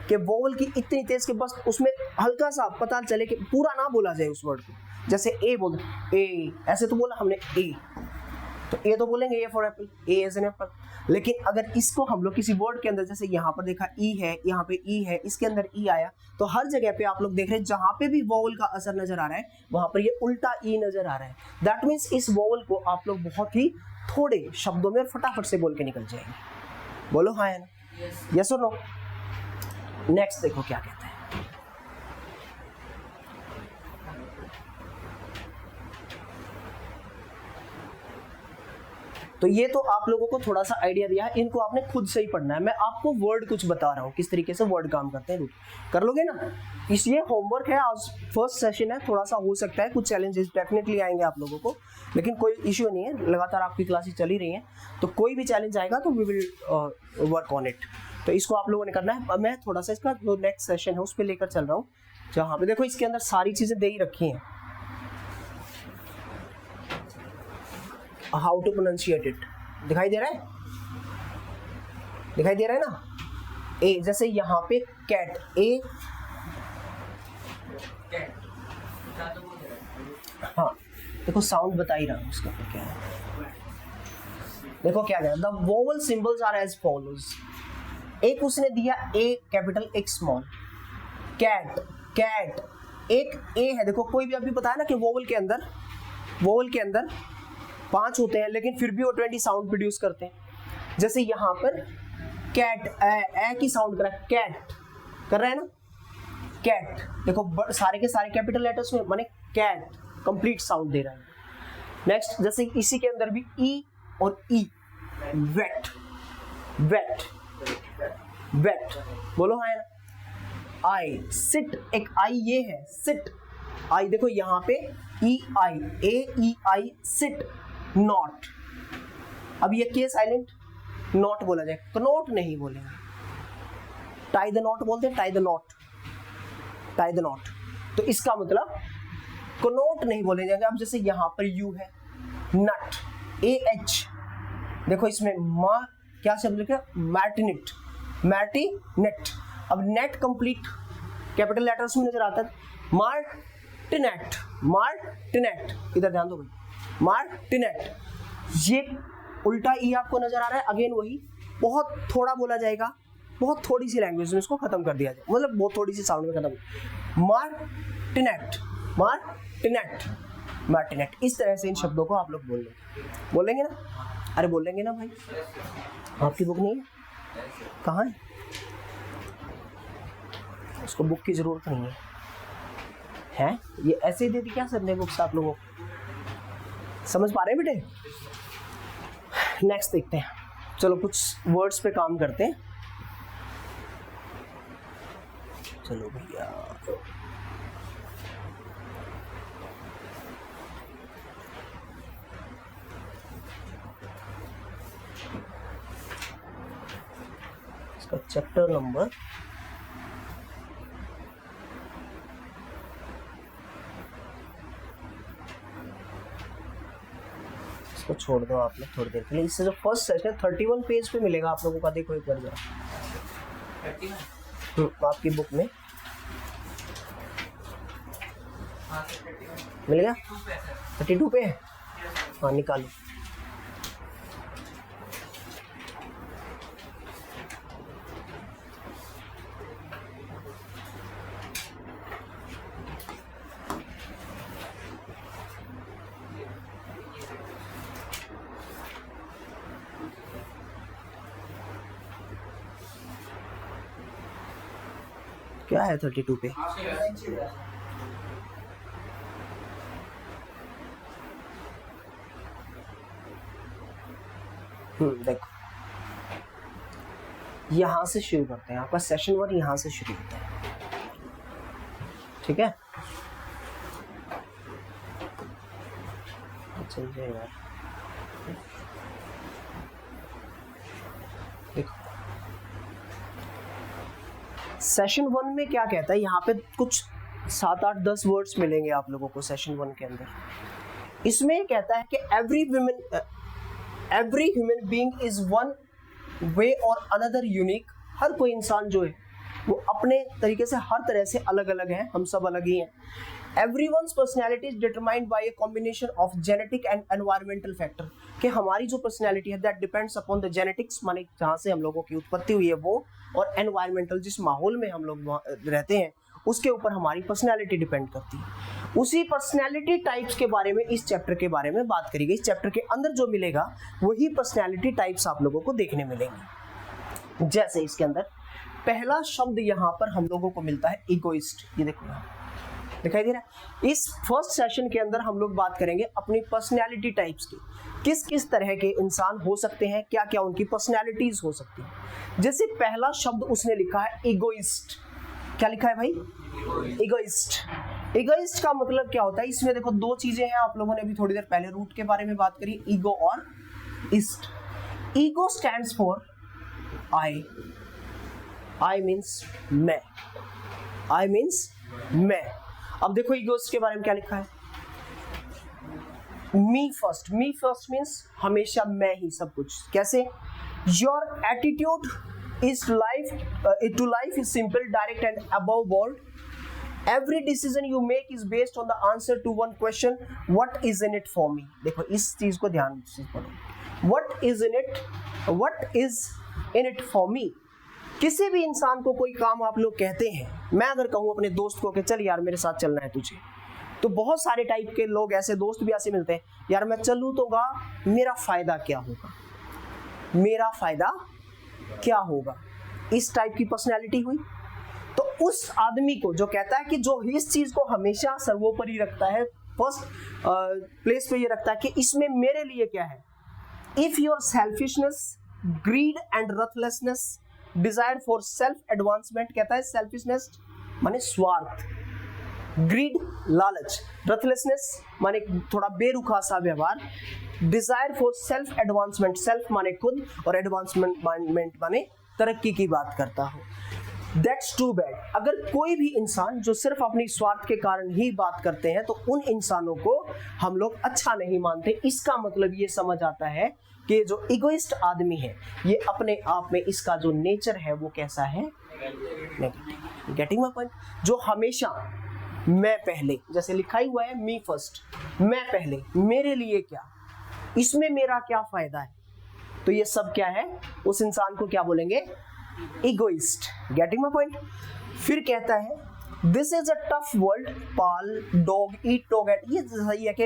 कि वोवल की इतनी तेज के बस उसमें हल्का सा पता चले कि पूरा ना बोला जाए उस वर्ड को। जैसे ए बोल, ए ऐसे तो बोला हमने ए, तो ए तो बोलेंगे A for apple, A as an apple. लेकिन अगर इसको हम लोग किसी वर्ड के अंदर, जैसे यहाँ पर देखा ई है, यहाँ पे ई है, इसके अंदर ई आया, तो हर जगह पे आप लोग देख रहे हैं जहाँ पे भी वोवल का असर नजर आ रहा है वहां पर ये उल्टा ई नजर आ रहा है। दैट मीन्स इस वोवल को आप लोग बहुत ही थोड़े शब्दों में फटाफट से बोल के निकल जाएंगे। बोलो हाँ है ना, यस और नो। नेक्स्ट देखो क्या कहते हैं। तो ये तो आप लोगों को थोड़ा सा आइडिया दिया है, इनको आपने खुद से ही पढ़ना है। मैं आपको वर्ड कुछ बता रहा हूँ किस तरीके से वर्ड काम करते हैं, कर लोगे ना। इसलिए होमवर्क है, आज फर्स्ट सेशन है, थोड़ा सा हो सकता है कुछ चैलेंजेस डेफिनेटली आएंगे आप लोगों को, लेकिन कोई इश्यू नहीं है, लगातार आपकी क्लासेस चल ही रही हैं, तो कोई भी चैलेंज आएगा तो we will work on it. तो इसको आप लोगों ने करना है। अब मैं थोड़ा सा इसका जो नेक्स्ट सेशन है उस पर लेकर चल रहा हूँ, जहाँ पे देखो इसके अंदर सारी चीजें दे ही रखी हैं। हाउ टू प्रोनाउंशिएट इट दिखाई दे रहा है, दिखाई दे रहा है ना। ए जैसे यहाँ पे कैट, ए हाँ देखो साउंड बता ही रहा हूँ उसका क्या है। देखो क्या है, the vowel symbols are as follows. एक उसने दिया ए कैपिटल एक स्मॉल, कैट कैट, एक ए है। देखो कोई भी अभी बताया ना कि वोवल के अंदर 5 होते हैं, लेकिन फिर भी वो 20 साउंड प्रोड्यूस करते हैं। जैसे यहाँ पर कैट ए की साउंड कर रहा है, कैट कर रहा है ना, कैट। देखो सारे के सारे कैपिटल लेटर्स में माने कैट कंप्लीट साउंड दे रहा है। नेक्स्ट जैसे इसी के अंदर भी ई और ई, वेट वेट वेट बोलो है ना। आई सिट, एक आई ये है सिट, आई देखो यहाँ पे ई आई, ए ई आई सिट। नॉट, अब ये के साइलेंट नॉट बोला जाए, कनॉट नहीं बोलेंगे। टाई द नॉट बोलते हैं, tie the not, tie the not. तो इसका मतलब कनॉट नहीं बोले जाएंगे। अब जैसे यहाँ पर यू है, नट, ए एच, देखो इसमें मा क्या शब्द लिखा, मैटिनेट, मैटिनेट। अब नेट कंप्लीट कैपिटल लेटर्स में नजर आता है, मार्टिनेट, मार्टिनेट, इधर ध्यान दो भाई, मार्टिनेट। ये उल्टा ई आपको नजर आ रहा है, अगेन वही बहुत थोड़ा बोला जाएगा, बहुत थोड़ी सी लैंग्वेज में इसको खत्म कर दिया जाए, मतलब बहुत थोड़ी सी साउंड में खत्म। मार्टिनेट, मार्टिनेट, मार्टिनेट। इस तरह से इन शब्दों को आप लोग बोलेंगे ना। अरे बोलेंगे ना भाई, आपकी बुक नहीं है, कहाँ है? उसको बुक की जरूरत नहीं है, है ये ऐसे ही दे दी क्या सर ने बुक्स आप लोगों को? समझ पा रहे हैं बेटे? नेक्स्ट देखते हैं, चलो कुछ वर्ड्स पे काम करते हैं। चलो भैया, इसका चैप्टर नंबर इसको छोड़ दो आप लोग थोड़ी देर के लिए। इससे जो फर्स्ट सेशन 31 पेज पे मिलेगा आप लोगों का, देखो एक बार जरा आपकी बुक में मिल गया। 32 पे है, हाँ निकालो। क्या है 32 पे? देखो यहां से शुरू करते हैं, आपका सेशन 1 यहां से शुरू होता है, ठीक है? चल जाएगा। देखो सेशन 1 में क्या कहता है, यहाँ पे कुछ 7, 8, 10 वर्ड्स मिलेंगे आप लोगों को सेशन 1 के अंदर। इसमें कहता है कि every human being is one way और अनदर यूनिक। हर कोई इंसान जो है वो अपने तरीके से हर तरह से अलग अलग है, हम सब अलग ही हैं। Everyone's personality is determined by a combination of genetic and environmental factor। कि हमारी जो पर्सनैलिटी है that depends upon the genetics, माने जहाँ से हम लोगों की उत्पत्ति हुई है वो, और environmental जिस माहौल में हम लोग रहते हैं उसके ऊपर हमारी पर्सनैलिटी डिपेंड करती है। उसी पर्सनैलिटी टाइप्स के बारे में इस चैप्टर के बारे में बात करी गई। इस चैप्टर के अंदर जो मिलेगा वही पर्सनैलिटी टाइप्स आप लोगों को देखने मिलेंगे। जैसे इसके अंदर पहला शब्द यहाँ पर हम लोगों को मिलता है इगोइस्ट। ये देखो दिखाई दे रहा है। इस फर्स्ट सेशन के अंदर हम लोग बात करेंगे अपनी पर्सनैलिटी टाइप्स की, किस किस तरह के इंसान हो सकते हैं, क्या क्या उनकी पर्सनैलिटीज हो सकती हैं। जैसे पहला शब्द उसने लिखा है इगोइस्ट। क्या लिखा है भाई? इगोइस्ट। इगोइस्ट का मतलब क्या होता है? इसमें देखो दो चीजें हैं, आप लोगों ने अभी थोड़ी देर पहले रूट के बारे में बात करी, ईगो और east. Ego stands for I, I means मैं, आई मीन्स मैं। अब देखो ईगोइस्ट के बारे में क्या लिखा है, me first, me first means हमेशा मैं ही सब कुछ। कैसे? Your attitude is life to life is simple, direct and above board. Every decision you make is based on the answer to one question, what is in it for me. देखो इस चीज को ध्यान से पढ़ो, what is in it for me. किसी भी इंसान को कोई काम आप लोग कहते हैं, मैं अगर कहूँ अपने दोस्त को कि चल यार मेरे साथ चलना है तुझे, तो बहुत सारे टाइप के लोग ऐसे, दोस्त भी ऐसे मिलते हैं, यार मैं चलूँ तो गा, मेरा फायदा क्या होगा, मेरा फायदा क्या होगा, इस टाइप की पर्सनैलिटी हुई। तो उस आदमी को जो कहता है कि जो इस चीज को हमेशा सर्वोपरि रखता है, फर्स्ट प्लेस पे ये रखता है कि इसमें मेरे लिए क्या है। If your selfishness, greed and ruthlessness, desire for self advancement, कहता है सेल्फिशनेस माने स्वार्थ, ग्रीड लालच, रथलेसनेस माने थोड़ा बेरुखा सा व्यवहार, Dzire for self advancement, self माने खुद और एडवांसमेंट माने तरक्की की बात करता हो। That's too bad. अगर कोई भी इंसान जो सिर्फ अपनी स्वार्थ के कारण ही बात करते हैं तो उन इंसानों को हम लोग अच्छा नहीं मानते। इसका मतलब ये समझ आता है कि जो इगोइस्ट आदमी है ये अपने आप में इसका जो नेचर है वो कैसा है, नेगेटिव। Getting my point? जो हमेशा मैं पहले, जैसे लिखा ही हुआ है मी फर्स्ट, मैं पहले, मेरे लिए क्या, इसमें मेरा क्या फायदा है, तो ये सब क्या है, उस इंसान को क्या बोलेंगे, इगोइस्ट। Getting my point? फिर कहता है this is a tough world, pal dog eat dog at, ये सही है कि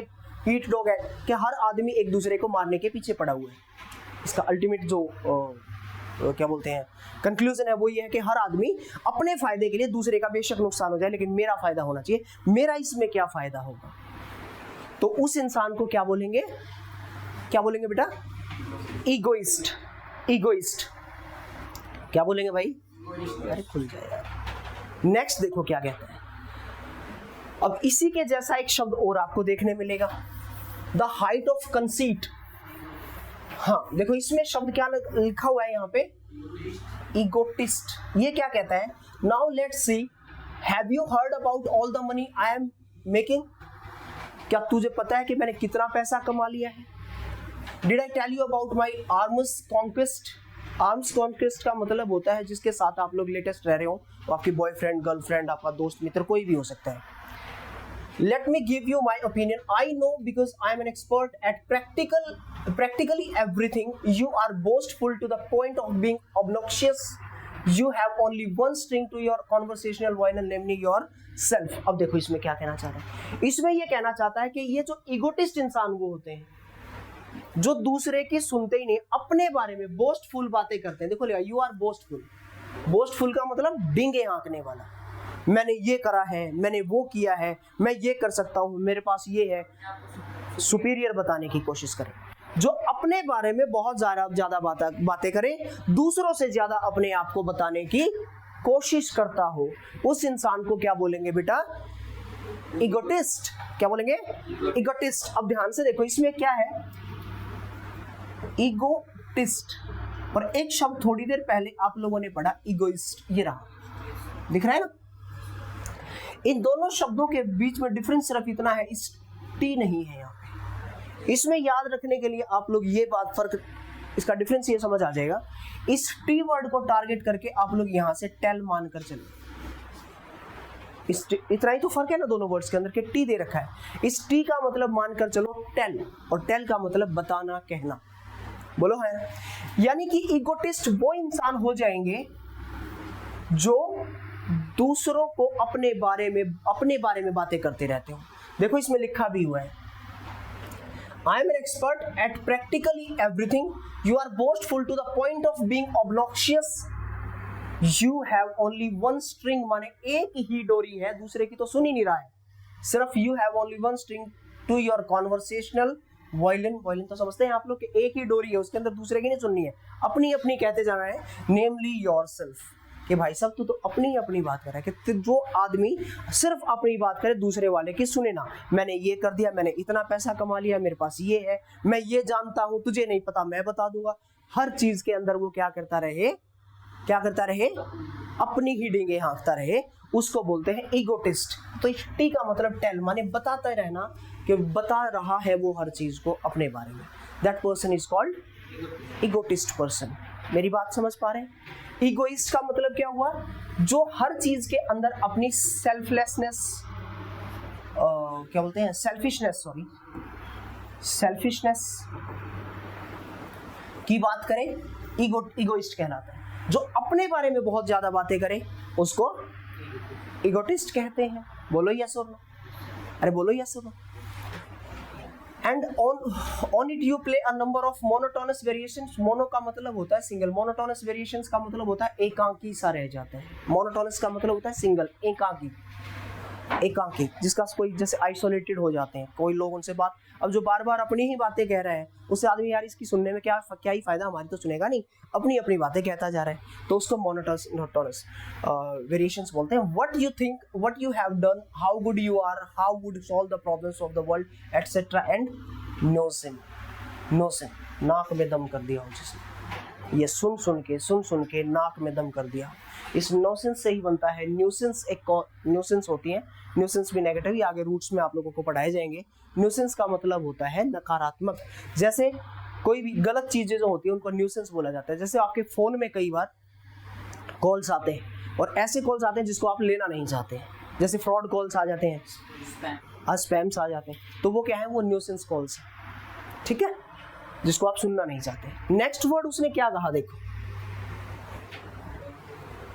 ईट डॉग एट, कि हर आदमी एक दूसरे को मारने के पीछे पड़ा हुआ है। इसका अल्टीमेट जो क्या बोलते हैं कंक्लूजन है वो ये है कि हर आदमी अपने फायदे के लिए, दूसरे का बेशक नुकसान हो जाए लेकिन मेरा फायदा होना चाहिए, मेरा इसमें क्या फायदा होगा। तो उस इंसान को क्या बोलेंगे, क्या बोलेंगे बेटा, इगोइस्ट। इगोइस्ट क्या बोलेंगे भाई, अरे खुल जाए यार। नेक्स्ट देखो क्या कहता है, अब इसी के जैसा एक शब्द और आपको देखने मिलेगा, द हाइट ऑफ कंसीट। हाँ देखो इसमें शब्द क्या लिखा हुआ है यहाँ पे, इगोटिस्ट। ये क्या कहता है, now let's see, have you heard about all the money I am making, क्या तुझे पता है कि मैंने कितना पैसा कमा लिया है। Did I tell you about my arms conquest. Arms conquest का मतलब होता है जिसके साथ आप लोग लेटेस्ट रह रहे हो, तो आपकी बॉयफ्रेंड, गर्लफ्रेंड, आपका दोस्त, मित्र, कोई भी हो सकता है। Let me give you my opinion. I know because I am an expert at practically everything. You are boastful to the point of being obnoxious. You have only one string to your conversational violin, namely yourself. अब देखो इसमें क्या कहना चाह रहा है, इसमें ये कहना चाहता है कि ये जो इगोटिस्ट इंसान वो होते हैं जो दूसरे की सुनते ही नहीं, अपने बारे में बोस्टफुल बातें करते हैं। देखो लिया, यू आर बोस्टफुल। बोस्टफुल का मतलब डिंगे हाँकने वाला, मैंने ये करा है, मैंने वो किया है, मैं ये कर सकता हूँ, मेरे पास ये है, सुपीरियर बताने की कोशिश करें। जो अपने बारे में बहुत ज्यादा बातें करे, दूसरों से ज्यादा अपने आप को बताने की कोशिश करता हो, उस इंसान को क्या बोलेंगे बेटा, इगोटिस्ट। क्या बोलेंगे, इगोटिस्ट। अब ध्यान से देखो इसमें क्या है, इगोटिस्ट, और एक शब्द थोड़ी देर पहले आप लोगों ने पढ़ा इगोइस्ट, ये रहा, दिख रहा है ना। इन दोनों शब्दों के बीच में डिफरेंस सिर्फ इतना है, इस टी नहीं है यहाँ पे। इसमें याद रखने के लिए आप लोग ये बात, फर्क, इसका डिफरेंस ये समझ आ जाएगा। इस टी वर्ड को टारगेट करके आप लोग यहाँ से टेल मानकर चलो, इतना ही तो फर्क है ना दोनों वर्ड्स के अंदर, के टी दे रखा है। इस टी का मतलब मानकर चलो टेल, और टेल का मतलब बताना, कहना। बोलो है, यानी कि इगोटिस्ट वो इंसान हो जाएंगे जो दूसरों को अपने बारे में बातें करते रहते हो। देखो इसमें लिखा भी हुआ है, I am an expert at practically everything, you are boastful to the point of being obnoxious, you have only one string, माने एक ही डोरी है, दूसरे की तो सुन ही नहीं रहा है, सिर्फ you have only one string to your conversational violin. Violin तो समझते हैं आप लोग कि एक ही डोरी है, उसके अंदर दूसरे की नहीं सुननी है, अपनी अपनी कहते जा रहे हैं, नेमली योरसेल्फ, कि भाई साहब तू तो अपनी अपनी बात कर रहा है, कि जो आदमी सिर्फ अपनी बात करे, दूसरे वाले की सुने ना। मैंने ये कर दिया, मैंने इतना पैसा कमा लिया, मेरे पास ये है, मैं ये जानता हूं, तुझे नहीं पता, मैं बता दूंगा। हर चीज के अंदर वो क्या करता रहे, क्या करता रहे, अपनी ही डींगे हाँकता रहे, उसको बोलते हैं ईगोटिस्ट। तो टी का मतलब टेल, माने बताता रहना, कि बता रहा है वो हर चीज को अपने बारे में। That person is called egotist person. मेरी बात समझ पा रहे हैं? ईगोइस्ट का मतलब क्या हुआ, जो हर चीज के अंदर अपनी सेल्फलेसनेस, क्या बोलते हैं, सेल्फिशनेस की बात करें, ईगोइस्ट कहलाता है। जो अपने बारे में बहुत ज्यादा बातें करे उसको ईगोटिस्ट कहते हैं। बोलो यस और नो, अरे बोलो यस और no. And on it you play a number of monotonous variations. Mono का मतलब होता है सिंगल, मोनोटोनस वेरिएशंस का मतलब होता है एकांकी सा रह जाता है। मोनोटोनस का मतलब होता है सिंगल, एकांकी, जिसका कोई जैसे आइसोलेटेड हो जाते हैं कोई लोग, उनसे बात, अब जो बार बार अपनी ही बातें कह रहा है उससे आदमी यार इसकी सुनने में क्या ही फायदा, हमारी तो सुनेगा नहीं, अपनी बातें कहता जा रहा है, तो उसको मोनोटोनस वेरिएशंस बोलते हैं। What you think, what you have done, how good you are, how would solve the problems of the world etcetera and nothing. नाक में दम कर दिया हो जिसने, ये सुन के नाक में दम कर दिया। इस न्यूसेंस से ही बनता है न्यूसेंस। एक न्यूसेंस होती है, न्यूसेंस भी नेगेटिव, आगे रूट्स में आप लोगों को पढ़ाए जाएंगे। न्यूसेंस का मतलब होता है नकारात्मक। जैसे कोई भी गलत चीजें जो होती है उनको न्यूसेंस बोला जाता है। जैसे आपके फोन में कई बार कॉल्स आते हैं और ऐसे कॉल्स आते हैं जिसको आप लेना नहीं चाहते, जैसे फ्रॉड कॉल्स आ जाते हैं, स्पैम्स आ जाते हैं, तो वो क्या है, वो न्यूसेंस कॉल्स, ठीक है, जिसको आप सुनना नहीं चाहते। नेक्स्ट वर्ड उसने क्या कहा, देखो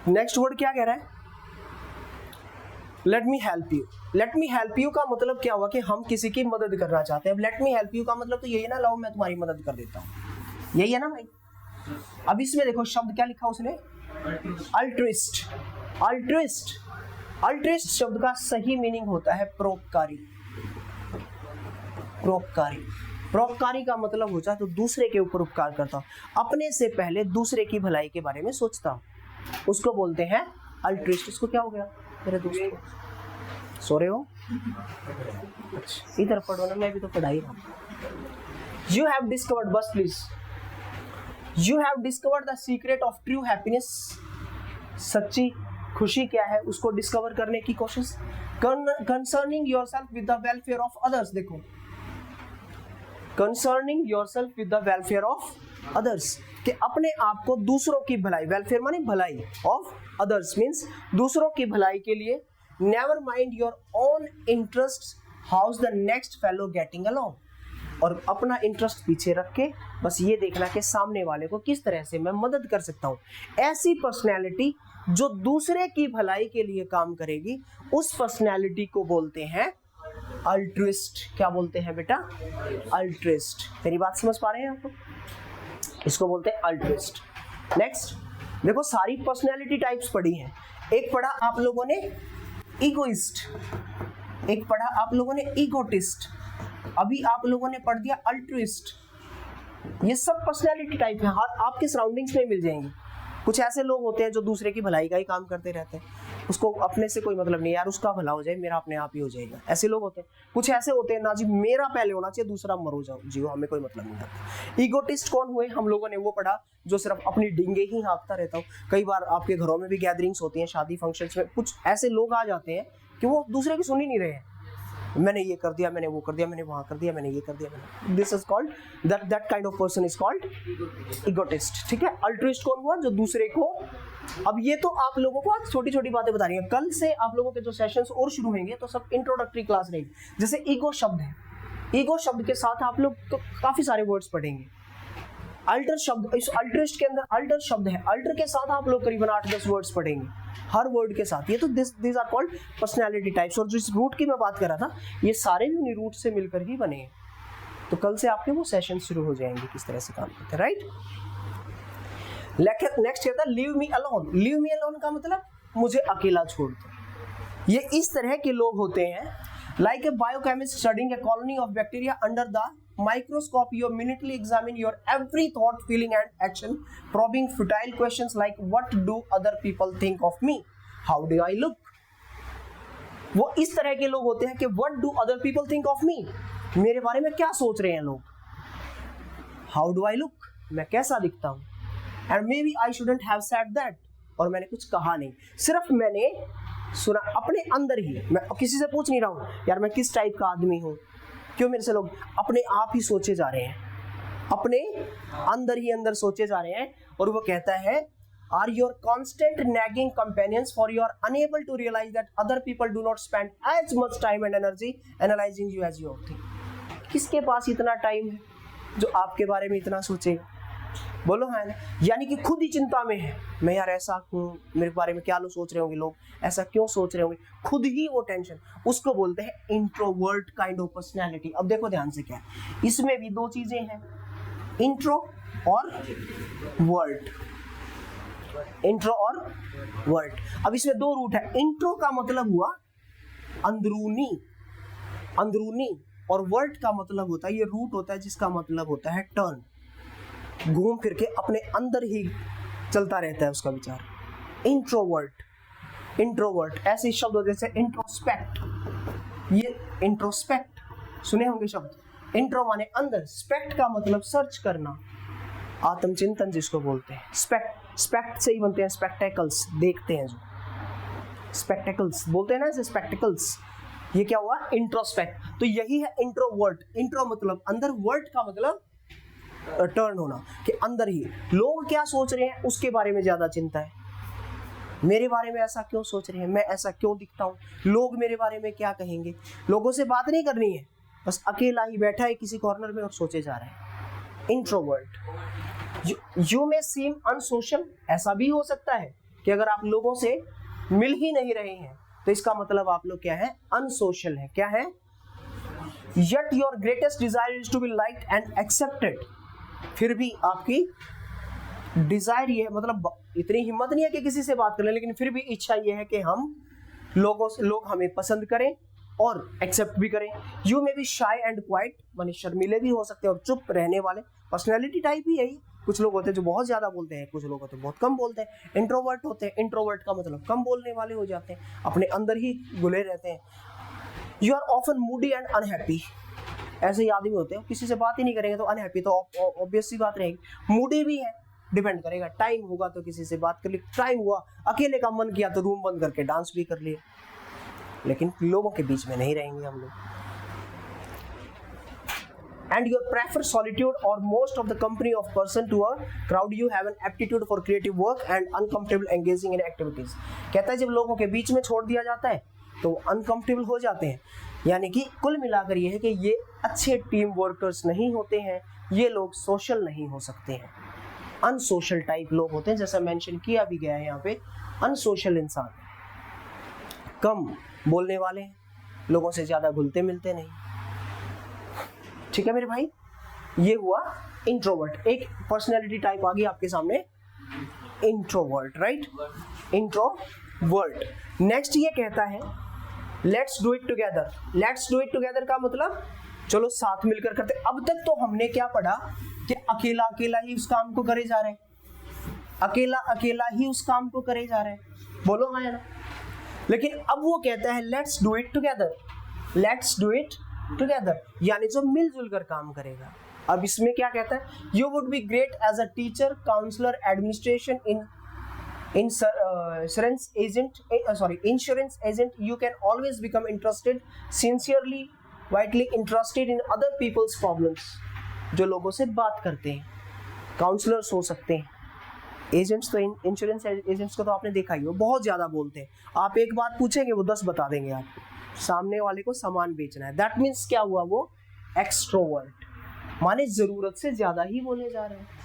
नेक्स्ट वर्ड क्या कह रहा है, let me help you. Let me help you का मतलब क्या हुआ कि हम किसी की मदद करना चाहते हैं। अब लेट मी हेल्प यू का मतलब तो यही है ना, लाओ मैं तुम्हारी मदद कर देता हूं, यही है ना भाई। अब इसमें देखो शब्द क्या लिखा उसने, अल्ट्रिस्ट। अल्ट्रिस्ट शब्द का सही मीनिंग होता है परोपकारी। परोपकारी का मतलब होता है तो दूसरे के ऊपर उपकार करता हूं, अपने से पहले दूसरे की भलाई के बारे में सोचता हूं, उसको बोलते हैं अल्ट्रिस्ट। इसको क्या हो गया मेरे दोस्त, सो रहे हो? अच्छा इधर पढ़ो ना, मैं भी तो पढ़ाई रहा हूं। यू हैव डिस्कवर्ड, बस please, you have discovered the secret of true happiness. सच्ची खुशी क्या है उसको डिस्कवर करने की कोशिश। Concerning yourself with the welfare of others. देखो concerning yourself with the welfare of others, कि अपने आप को दूसरों की भलाई, वेलफेयर माने भलाई, ऑफ अदर्स मीन्स दूसरों की भलाई के लिए। Never mind your own interest, house the next fellow getting along, और अपना इंटरेस्ट पीछे रख के बस ये देखना कि सामने वाले को किस तरह से मैं मदद कर सकता हूँ। ऐसी पर्सनैलिटी जो दूसरे की भलाई के लिए काम करेगी, उस पर्सनैलिटी को बोलते हैं अल्ट्रिस्ट। क्या बोलते हैं बेटा, अल्ट्रिस्ट। मेरी बात समझ पा रहे हैं आपको, इसको बोलते हैं अल्ट्रिस्ट। नेक्स्ट देखो सारी पर्सनैलिटी टाइप्स पढ़ी हैं। एक पढ़ा आप लोगों ने ईगोइस्ट, एक पढ़ा आप लोगों ने ईगोटिस्ट, अभी आप लोगों ने पढ़ दिया अल्ट्रिस्ट। ये सब पर्सनैलिटी टाइप है, आपके सराउंडिंग्स में मिल जाएंगे। कुछ ऐसे लोग होते हैं जो दूसरे की भलाई का ही काम करते रहते हैं, उसको अपने से कोई मतलब नहीं, यार उसका भला हो जाए मेरा अपने आप ही हो जाएगा, ऐसे लोग होते हैं। कुछ ऐसे होते हैं ना जी मेरा पहले होना चाहिए, दूसरा मरो जाओ जियो, हमें कोई मतलब नहीं आता। ईगोटिस्ट कौन हुए, हम लोगों ने वो पढ़ा जो सिर्फ अपनी डींगे ही हाँकता रहता हो। कई बार आपके घरों में भी गैदरिंग्स होती हैं, शादी फंक्शंस में कुछ ऐसे लोग आ जाते हैं कि वो दूसरे की सुन ही नहीं रहे हैं, मैंने ये कर दिया, मैंने वो कर दिया, मैंने वहां कर दिया, मैंने ये कर दिया, मैंने, this is called, that kind of person is called egotist, ठीक है। अल्ट्रिस्ट कौन हुआ, जो दूसरे को, अब ये तो आप लोगों को आज छोटी छोटी बातें बता रही हैं, कल से आप लोगों के जो सेशंस और शुरू होंगे तो सब इंट्रोडक्टरी क्लास रहेगी। जैसे ईगो शब्द है, ईगो शब्द के साथ आप लोग तो काफी सारे वर्ड्स पढ़ेंगे। अल्टर शब्द, इस अल्ट्रिस्ट के अंदर अल्टर शब्द है, अल्टर के साथ आप लोग करीबन 8-10 वर्ड्स पढ़ेंगे हर वर्ड के साथ। ये तो this are called personality types. और जिस रूट की मैं बात कर रहा था, ये सारे भी उन्हीं रूट से मिलकर ही बने हैं। तो कल से आपके वो सेशन शुरू हो जाएंगे किस तरह से काम करते हैं, राइट। नेक्स्ट कहता है leave me alone. Leave me alone का मतलब मुझे अकेला छोड़ दो। ये इस तरह के लोग होते हैं, like a biochemist studying a colony of bacteria under the microscope, you minutely examine your every thought, feeling and action, probing futile questions like what do other people think of me, how do I look। वो इस तरह के लोग होते हैं कि what do other people think of me, मेरे बारे में क्या सोच रहे हैं लोग, how do I look, मैं कैसा दिखता हूँ, and may be I shouldn't have said that, और मैंने कुछ कहा नहीं, सिर्फ मैंने सुना अपने अंदर ही। मैं किसी से पूछ नहीं रहा हूँ यार मैं किस टाइप का आदमी हूँ, क्यों मेरे से लोग अपने आप ही सोचे जा रहे हैं, अपने अंदर ही अंदर सोचे जा रहे हैं। और वो कहता है are your constant nagging companions for you are unable to realise that other people do not spend as much time and energy analysing you as your think. किसके पास इतना टाइम है जो आपके बारे में इतना सोचेगा? बोलो है ना, यानी कि खुद ही चिंता में है, मैं यार ऐसा हूँ, मेरे बारे में क्या लोग सोच रहे होंगे, लोग ऐसा क्यों सोच रहे होंगे, खुद ही वो टेंशन, उसको बोलते हैं इंट्रोवर्ट काइंड ऑफ पर्सनैलिटी। अब देखो ध्यान से क्या है, इसमें भी दो चीजें हैं, इंट्रो और वर्ट, इंट्रो और वर्ट। अब इसमें दो रूट है, इंट्रो का मतलब हुआ अंदरूनी, अंदरूनी, और वर्ट का मतलब होता है, ये रूट होता है जिसका मतलब होता है टर्न, घूम फिर के अपने अंदर ही चलता रहता है उसका विचार। इंट्रोवर्ट, इंट्रोवर्ट ऐसे शब्द होते जैसे इंट्रोस्पेक्ट, ये इंट्रोस्पेक्ट सुने होंगे शब्द। इंट्रो माने अंदर, स्पेक्ट का मतलब सर्च करना, आत्मचिंतन जिसको बोलते हैं। स्पेक्ट, स्पेक्ट से ही बनते हैं स्पेक्टेकल्स, देखते हैं जो, स्पेक्टेकल्स बोलते हैं ना ऐसे स्पेक्टेकल्स, ये क्या हुआ इंट्रोस्पेक्ट। तो यही है इंट्रोवर्ट, इंट्रो मतलब अंदर, वर्ट का मतलब टर्न होना, कि अंदर ही लोग क्या सोच रहे हैं उसके बारे में ज्यादा चिंता है, मेरे बारे में ऐसा क्यों सोच रहे हैं, मैं ऐसा क्यों दिखता हूँ, लोग मेरे बारे में क्या कहेंगे। लोगों से बात नहीं करनी है, बस अकेला ही बैठा है किसी कॉर्नर में और सोचे जा रहे हैं। Introvert. You may seem unsocial, ऐसा भी हो सकता है कि अगर आप लोगों से मिल ही नहीं रहे हैं तो इसका मतलब आप लोग क्या है, अनसोशल है। क्या है, yet your greatest desire is to be liked and accepted, फिर भी आपकी डिजायर ये है, मतलब इतनी हिम्मत नहीं है कि किसी से बात कर ले, लेकिन फिर भी इच्छा ये है कि हम लोगों से, लोग हमें पसंद करें और एक्सेप्ट भी करें। यू मे बी शाई एंड क्वाइट, माने शर्मीले भी हो सकते हैं और चुप रहने वाले, पर्सनैलिटी टाइप ही यही। कुछ लोग होते हैं जो बहुत ज्यादा बोलते हैं, कुछ लोग होते हैं बहुत कम बोलते हैं, इंट्रोवर्ट होते हैं। इंट्रोवर्ट का मतलब कम बोलने वाले हो जाते हैं, अपने अंदर ही घुले रहते हैं। You are often moody and unhappy, ऐसे ही आदमी होते हैं किसी से बात ही नहीं करेंगे तो अनहैप्पी तो ऑब्वियस सी बात रहेगी। मूडी भी है, डिपेंड करेगा, टाइम होगा तो किसी से बात कर ली, टाइम हुआ अकेले का मन किया तो रूम बंद करके डांस भी कर लिए, लेकिन लोगों के बीच में नहीं रहेंगे हम लोग। And you prefer solitude or most of the company of person to a crowd. You have an aptitude for creative work and uncomfortable engaging in activities. कहता है जब लोगों के बीच में छोड़ दिया जाता है तो अनकंफर्टेबल हो जाते हैं, यानी कि कुल मिलाकर ये है कि ये अच्छे टीम वर्कर्स नहीं होते हैं, ये लोग सोशल नहीं हो सकते हैं, अनसोशल टाइप लोग होते हैं, जैसा मेंशन किया भी गया है यहाँ पे। अनसोशल इंसान कम बोलने वाले हैं, लोगों से ज़्यादा घुलते मिलते नहीं। ठीक है मेरे भाई, ये हुआ इंट्रोवर्ट। एक पर्सनैलिटी टाइप आ गई आपके सामने, इंट्रोवर्ट, राइट, इंट्रोवर्ट। नेक्स्ट ये कहता है let's do it together. Let's do it together का मतलब चलो साथ मिलकर करते। अब तक तो हमने क्या पढ़ा कि अकेला अकेला ही उस काम को करे जा रहे हैं, अकेला अकेला ही उस काम को करे जा रहे हैं, बोलो हाँ या ना। लेकिन अब वो कहता है let's do it together, let's do it together, यानी जो मिलजुल कर काम करेगा। अब इसमें क्या कहता है, you would be great as a teacher, counsellor, administration, insurance agent. You can always become interested, sincerely, vitally interested in other people's problems. जो लोगों से बात करते हैं, काउंसलर्स हो सकते हैं, एजेंट्स तो इंश्योरेंस एजेंट्स को तो आपने देखा ही हो, बहुत ज़्यादा बोलते हैं। आप एक बात पूछेंगे वो 10 बता देंगे आपको, सामने वाले को सामान बेचना है। दैट मीन्स क्या हुआ, वो एक्सट्रोवर्ट, माने ज़रूरत से ज़्यादा ही बोले जा रहे हैं।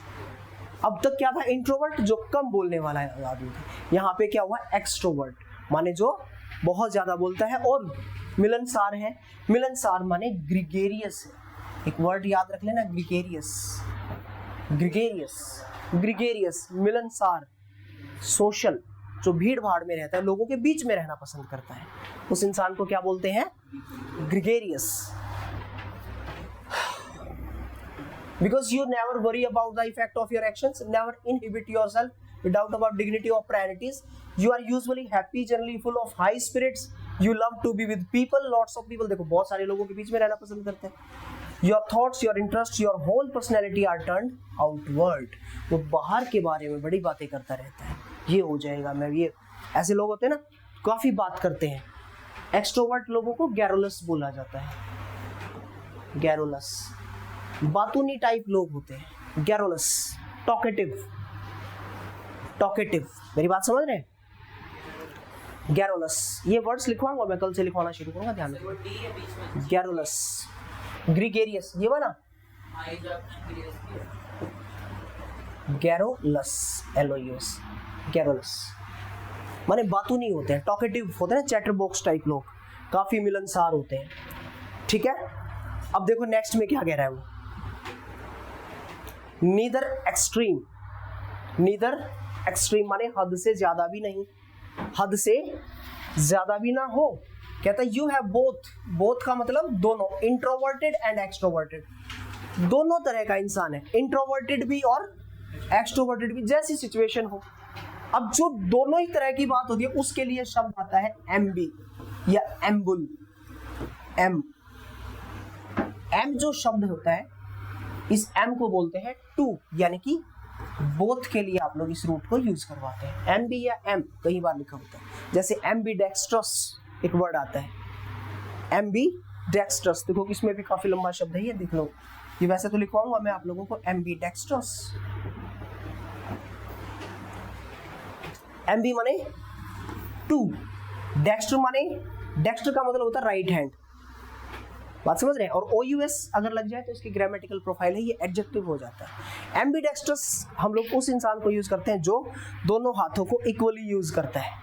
अब तक क्या था, इंट्रोवर्ट जो कम बोलने वाला आदमी था, यहाँ पे क्या हुआ एक्सट्रोवर्ट, माने जो बहुत ज़्यादा बोलता है और मिलनसार है। मिलनसार माने ग्रिगेरियस है, एक वर्ड याद रख लेना, ग्रिगेरियस, ग्रिगेरियस, ग्रिगेरियस, मिलनसार, सोशल, जो भीड़ भाड़ में रहता है, लोगों के बीच में रहना पसंद करता है, उस इंसान को क्या बोलते हैं, gregarious. Because you never worry about the effect of your actions, never inhibit yourself, without about dignity or priorities. You are usually happy, generally full of high spirits. You love to be with people, lots of people. देखो बहुत सारे लोगों के बीच में रहना पसंद करते हैं। Your thoughts, your interest, your whole personality are turned outward. वो बाहर के बारे में बड़ी बातें करता रहता है, ये हो जाएगा, मैं ये, ऐसे लोग होते हैं ना, काफी बात करते हैं। एक्सट्रोवर्ट लोगों को गैरोलस बोला जाता है, गैरोलस। बातूनी टाइप लोग होते हैं, गैरोलस। टॉकेटिव, टॉकेटिव, मेरी बात समझ रहे हैं? गैरोलस, ये वर्ड्स लिखवाऊंगा मैं, कल से लिखवाना शुरू करूंगा, ध्यान वो डी है बीच में। रखो। गैरोलस, ग्रीगेरियस, ये वाला हाँ, ये जो आपने क्लियर किया। गैरोलस, एलोयस, गैरोलस माने बातू नहीं होते हैं, टॉकेटिव होते हैं, चैटर बॉक्स टाइप लोग, काफी मिलनसार होते हैं, ठीक है। अब देखो नेक्स्ट में क्या कह रहा है वो, नीदर एक्सट्रीम, नीदर एक्सट्रीम माने हद से ज्यादा भी नहीं, हद से ज्यादा भी ना हो। कहता है यू हैव बोथ, बोथ का मतलब दोनों, इंट्रोवर्टेड एंड एक्सट्रोवर्टेड, दोनों तरह का इंसान है, इंट्रोवर्टेड भी और एक्सट्रोवर्टेड भी, जैसी सिचुएशन हो। अब जो दोनों ही तरह की बात होती है उसके लिए शब्द आता है एम्बी या एम्बुल। एम, एम जो शब्द होता है, इस एम को बोलते हैं टू, यानी कि बोथ के लिए आप लोग इस रूट को यूज करवाते हैं। एम बी या एम कई बार लिखा होता है, जैसे एम्बी डेक्स्ट्रस एक वर्ड आता है, एम्बी डेक्स्ट्रस, देखो इसमें भी काफी लंबा शब्द है, ये देख लो, ये वैसे तो लिखवाऊंगा मैं आप लोगों को, एम्बी डेक्स्ट्रस। एम्बी माने टू, डेक्स्टर माने, डेक्स्टर का मतलब होता है राइट हैंड, बात समझ रहे हैं। और OUS अगर लग जाए तो इसकी ग्रामेटिकल प्रोफाइल है, ये एडजेक्टिव हो जाता है। एम्बीडेक्स्ट्रस हम लोग उस इंसान को यूज करते हैं जो दोनों हाथों को इक्वली यूज करता है।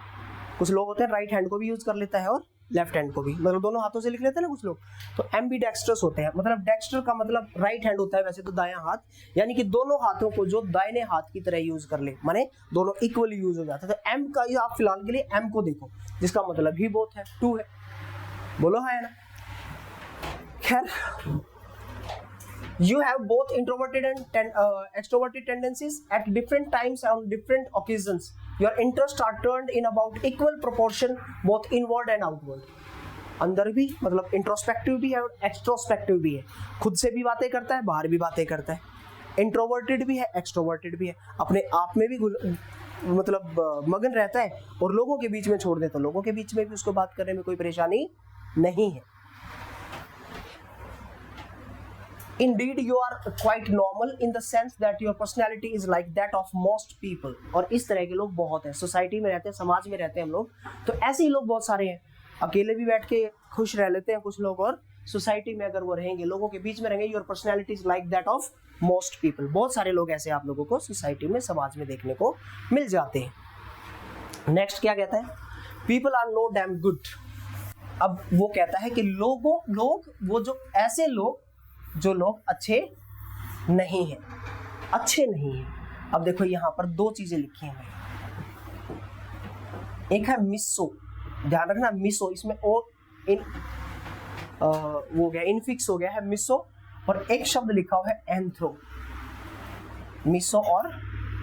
कुछ लोग होते हैं राइट हैंड को भी यूज कर लेता है और लेफ्ट हैंड को भी, मतलब दोनों हाथों से लिख लेते हैं ना कुछ लोग, तो एम्बीडेक्स्ट्रस होते हैं। मतलब डेक्स्टर का मतलब राइट हैंड होता है, वैसे तो दायां हाथ, यानी कि दोनों हाथों को जो दाहिने हाथ की तरह यूज कर ले, माने दोनों इक्वली यूज हो जाता है। तो एम का आप फिलहाल के लिए एम को देखो, जिसका मतलब ही बोथ है, टू है, बोलो है ना। खैर, you have both introverted and extroverted tendencies at different times on different occasions. Your interests are turned in about equal proportion both inward and outward. अंदर भी मतलब इंट्रोस्पेक्टिव भी है और एक्सट्रोस्पेक्टिव भी है, खुद से भी बातें करता है, बाहर भी बातें करता है, इंट्रोवर्टेड भी है, एक्सट्रोवर्टेड भी है, अपने आप में भी मतलब मगन रहता है और लोगों के बीच में छोड़ दे तो लोगों के बीच में भी उसको बात करने में कोई परेशानी नहीं है। Indeed, you are quite normal in the sense that your personality is like that of most people. और इस तरह के लोग बहुत हैं, सोसाइटी में रहते हैं, समाज में रहते हैं हम लोग, तो ऐसे ही लोग बहुत सारे हैं। अकेले भी बैठ के खुश रह लेते हैं कुछ लोग, और सोसाइटी में अगर वो रहेंगे, लोगों के बीच में रहेंगे, your personality is like that of most people. बहुत सारे लोग ऐसे आप लोगों को सोसाइटी में, समाज में देखने को मिल जाते हैं। नेक्स्ट क्या कहता है, people are no damn good. अब वो कहता है कि लोग वो जो ऐसे लोग जो लोग अच्छे नहीं हैं, अच्छे नहीं हैं। अब देखो यहाँ पर दो चीजें लिखी हैं, एक है मिसो, ध्यान रखना मिसो, इसमें ओ इन वो गया, इनफिक्स हो गया है मिसो, और एक शब्द लिखा हुआ है एंथ्रो। मिसो और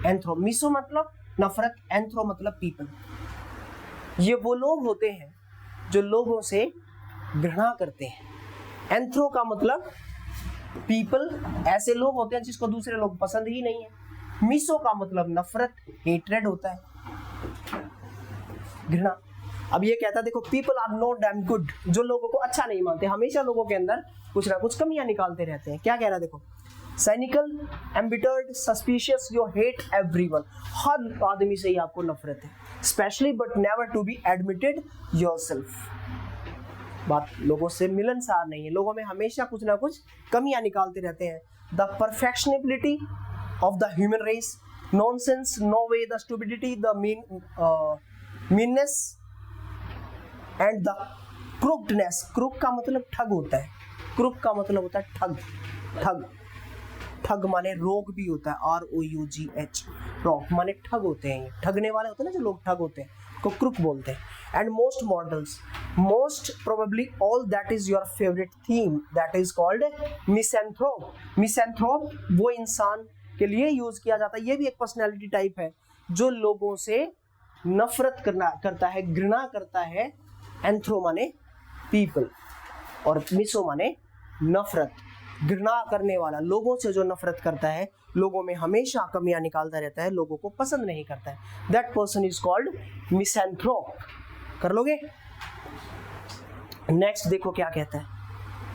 एंथ्रो, मिसो मतलब नफरत, एंथ्रो मतलब पीपल। ये वो लोग होते हैं जो लोगों से घृणा करते हैं। एंथ्रो का मतलब पीपल, ऐसे लोग होते हैं जिसको दूसरे लोग पसंद ही नहीं है। मिसो का मतलब नफरत, हेट्रेड होता है, घृणा। अब ये कहता है देखो, people are not damn good, जो लोगों को अच्छा नहीं मानते, हमेशा लोगों के अंदर कुछ ना कुछ कमियां निकालते रहते हैं। क्या कह रहा है देखो, cynical, embittered, suspicious, you hate everyone, हर आदमी से ही आपको नफरत है। Specially but never to be admitted yourself, बात लोगों से मिलनसार नहीं है, लोगों में हमेशा कुछ ना कुछ कमियां निकालते रहते हैं। The perfectibility of the human race, nonsense, no way, the stupidity, the meanness and the crookedness. Crook का मतलब ठग होता है, क्रुक का मतलब होता है ठग, ठग, ठग माने रोग भी होता है, ROUGH, रोग माने ठग होते हैं, ठगने वाले होते हैं ना जो लोग, ठग होते हैं, को क्रुक बोलते हैं। And most models, most probably all that is your favourite theme, that is called misanthrope. Misanthrope वो इंसान के लिए यूज किया जाता है, ये भी एक पर्सनैलिटी टाइप है जो लोगों से नफरत करता है, घृणा करता है। एंथ्रो माने पीपल और मिसो माने नफरत। घृणा करने वाला, लोगों से जो नफरत करता है, लोगों में हमेशा कमियां निकालता रहता है, लोगों को पसंद नहीं करता है, that person is called misanthrope. कर लोगे? नेक्स्ट देखो क्या कहता है,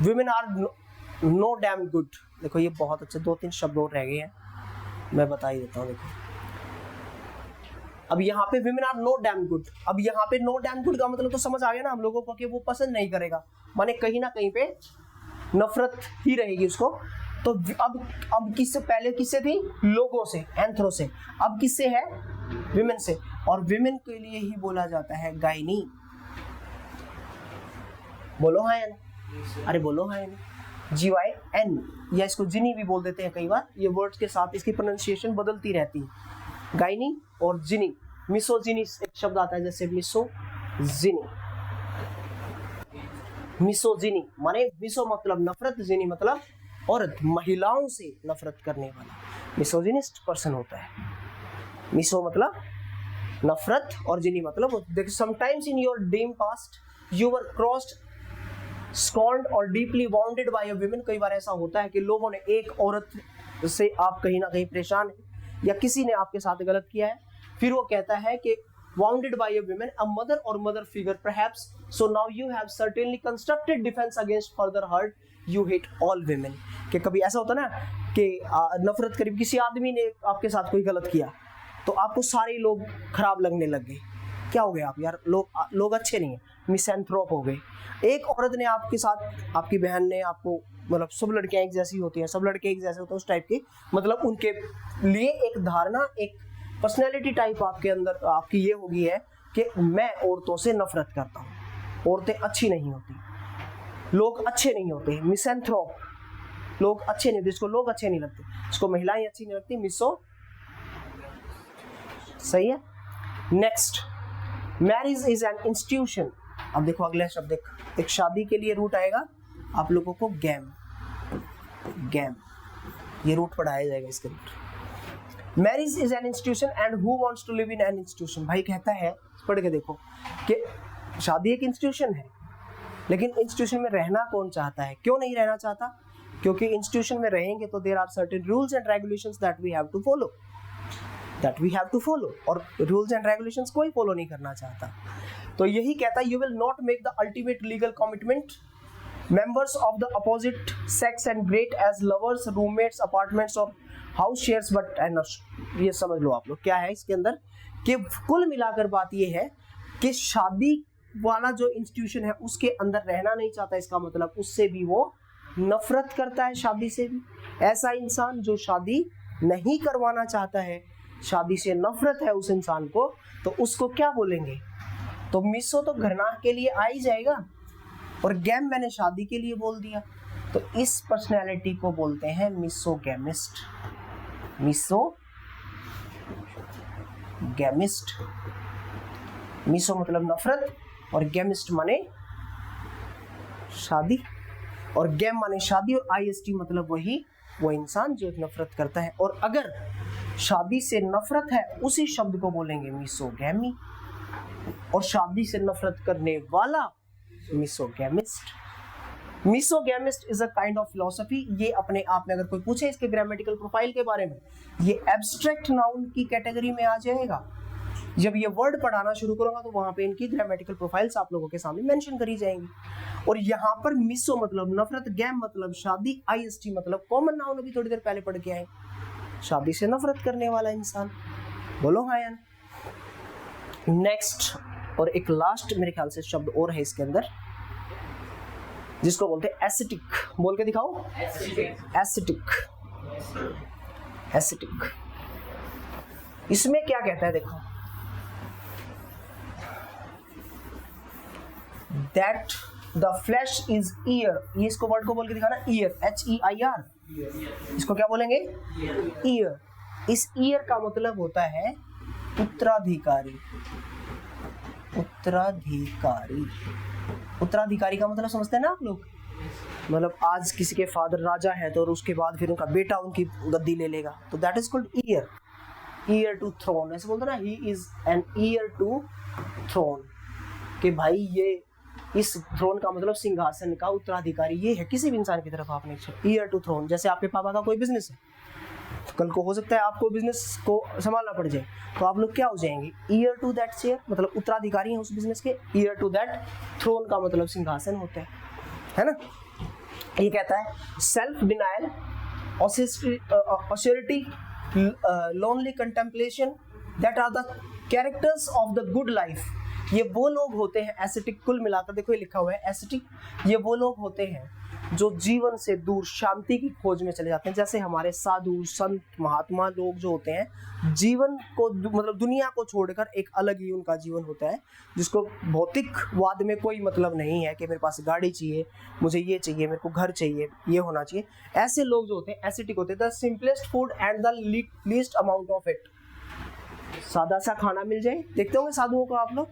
women are no damn good. देखो ये बहुत अच्छे 2-3 शब्द और रह गए हैं, मैं बता ही देता हूँ। देखो अब यहाँ पे women are no damn good, अब यहाँ पे no damn good का मतलब तो समझ आ गया ना हम लोगों को कि वो पसंद नहीं करेगा, माने कहीं ना कहीं पे नफरत ही रहेगी उसको। तो अब किससे, पहले किससे थी? लोगों से, एंथ्रो से, अब किससे है? विमेन से। और विमेन के लिए ही बोला जाता है गायनी। बोलो हाँ या नहीं? अरे बोलो हाँ या नहीं? GYN, या इसको जिनी भी बोल देते हैं कई बार, ये वर्ड्स के साथ इसकी प्रोनाउंसिएशन बदलती रहती है, गायनी और जिनी। मिसोजिनी एक शब्द आता है जैसे मिसोजिनी, मिसोजिनी माने मिसो मतलब नफरत, जिनी मतलब औरत, महिलाओं से नफरत करने वाला मिसोजिनिस्ट पर्सन होता है। मिसो मतलब नफरत और जिनी मतलब देखो, sometimes in your dream past you were crossed, scorned और deeply wounded by a woman. कई बार ऐसा होता है कि लोगों ने, एक औरत से आप कहीं ना कहीं परेशान है या किसी ने आपके साथ गलत किया है, फिर वो कहता है कि wounded by a woman, a mother or mother figure perhaps, so now you have certainly constructed defense against further hurt, you hate all women। कि कभी ऐसा होता ना कि नफरत करीब किसी आदमी ने आपके साथ कोई गलत किया तो आपको सारे लोग खराब लगने लग गए, क्या हो गया आप यार, लोग अच्छे नहीं है, मिसैंथ्रोप हो गए। एक औरत ने आपके साथ, आपकी बहन ने आपको, मतलब सब लड़कियां एक जैसी होती हैं, सब लड़के एक जैसे होते हैं उस टाइप की, मतलब उनके लिए एक धारणा, एक पर्सनैलिटी टाइप आपके अंदर आपकी ये होगी है कि मैं औरतों से नफरत करता हूँ, औरतें अच्छी नहीं होती, लोग अच्छे नहीं होते, मिसैंथ्रोप, लोग अच्छे नहीं होते, इसको लोग अच्छे नहीं लगते, इसको महिलाएं अच्छी नहीं लगती, मिसो। सही है। Next, marriage is an institution. अब देखो अगला शब्द, एक शादी के लिए रूट आएगा आप लोगों को गैम, गैम, ये रूट पढ़ाया जाएगा इसके अंदर। Marriage is an institution and who wants to live in an institution. भाई कहता है, पढ़ के देखो कि शादी एक इंस्टीट्यूशन है, लेकिन इंस्टीट्यूशन में रहना कौन चाहता है? क्यों नहीं रहना चाहता? क्योंकि इंस्टीट्यूशन में रहेंगे तो there are certain rules and regulations that we have to follow, और रूल्स एंड रेगुलेशंस कोई फॉलो नहीं करना चाहता। तो यही कहता है, you will not make the ultimate legal commitment members of the opposite sex and great as lovers, roommates, apartments or house shares but ये समझ लो आप लोग क्या है इसके अंदर, कि कुल मिलाकर बात ये है कि शादी वाला जो इंस्टीट्यूशन है उसके अंदर रहना नहीं चाहता, इसका मतलब उससे भी वो नफरत करता है, शादी से भी। ऐसा इंसान जो शादी नहीं करवाना चाहता है, शादी से नफरत है उस इंसान को, तो उसको क्या बोलेंगे? तो मिसो तो घृणा के लिए आ ही जाएगा, और गैम मैंने शादी के लिए बोल दिया, तो इस पर्सनैलिटी को बोलते हैं मिसोगैमिस्ट। मिसोगैमिस्ट, मिसो मतलब नफरत और गैमिस्ट माने शादी, और गैम माने शादी, और IST मतलब वही वो इंसान जो नफरत करता है। और अगर शादी से नफरत है उसी शब्द को बोलेंगे मिसोगैमी, और शादी से नफरत करने वाला misogamist. Misogamist is a kind of philosophy. ये अपने आप में अगर कोई पूछे इसके ग्रामेटिकल प्रोफाइल के बारे में, ये एब्स्ट्रैक्ट नाउन की कैटेगरी में आ जाएगा। जब ये वर्ड पढ़ाना शुरू करूंगा तो वहां पे इनकी ग्रामेटिकल प्रोफाइल्स आप लोगों के सामने मेंशन करी जाएंगी। और यहाँ पर मिसो मतलब नफरत, गैम मतलब शादी, IST मतलब कॉमन नाउन अभी थोड़ी देर पहले पढ़ के आए, शादी से नफरत करने वाला इंसान। बोलो हाँ यार। नेक्स्ट, और एक लास्ट मेरे ख्याल से शब्द और है इसके अंदर जिसको बोलते हैं एसिटिक। बोल के दिखाओ, एसिटिक। एसिटिक इसमें क्या कहता है देखो, that the flash is year. ये इसको वर्ड को बोल के दिखाना, ईयर, HEIR। इसको क्या बोलेंगे? ईयर। इस ईयर का मतलब होता है उत्तराधिकारी। उत्तराधिकारी, उत्तराधिकारी का मतलब समझते हैं ना आप लोग? मतलब आज किसी के फादर राजा है तो उसके बाद फिर उनका बेटा उनकी गद्दी ले लेगा, तो that is called heir. Heir to throne ऐसे बोलते ना, he is an heir to throne, कि भाई ये इस थ्रोन का मतलब सिंहासन का उत्तराधिकारी ये है किसी भी इंसान की तरफ आपने ईयर टू थ्रोन। जैसे आपके पापा का कोई बिजनेस है, तो कल को हो सकता है आपको बिजनेस को संभालना पड़ जाए, तो आप लोग क्या हो जाएंगे, ईयर टू दैट चेयर, मतलब उत्तराधिकारी हैं उस बिजनेस के। ईयर टू दैट थ्रोन का मतलब सिंहासन होता है ना। ये कहता है self denial, austerity, lonely contemplation, that are the characters of the good life. ये वो लोग होते हैं एसेटिक, कुल मिलाकर देखो ये लिखा हुआ है एसेटिक, ये वो लोग होते हैं जो जीवन से दूर शांति की खोज में चले जाते हैं। जैसे हमारे साधु संत महात्मा लोग जो होते हैं, जीवन को मतलब दुनिया को छोड़कर एक अलग ही उनका जीवन होता है, जिसको भौतिकवाद में कोई मतलब नहीं है कि मेरे पास गाड़ी चाहिए, मुझे ये चाहिए, मेरे को घर चाहिए, ये होना चाहिए। ऐसे लोग जो होते हैं एसिटिक होते हैं। The simplest food and the least amount of it, सादा सा खाना मिल जाए, देखते होंगे साधुओं को आप लोग,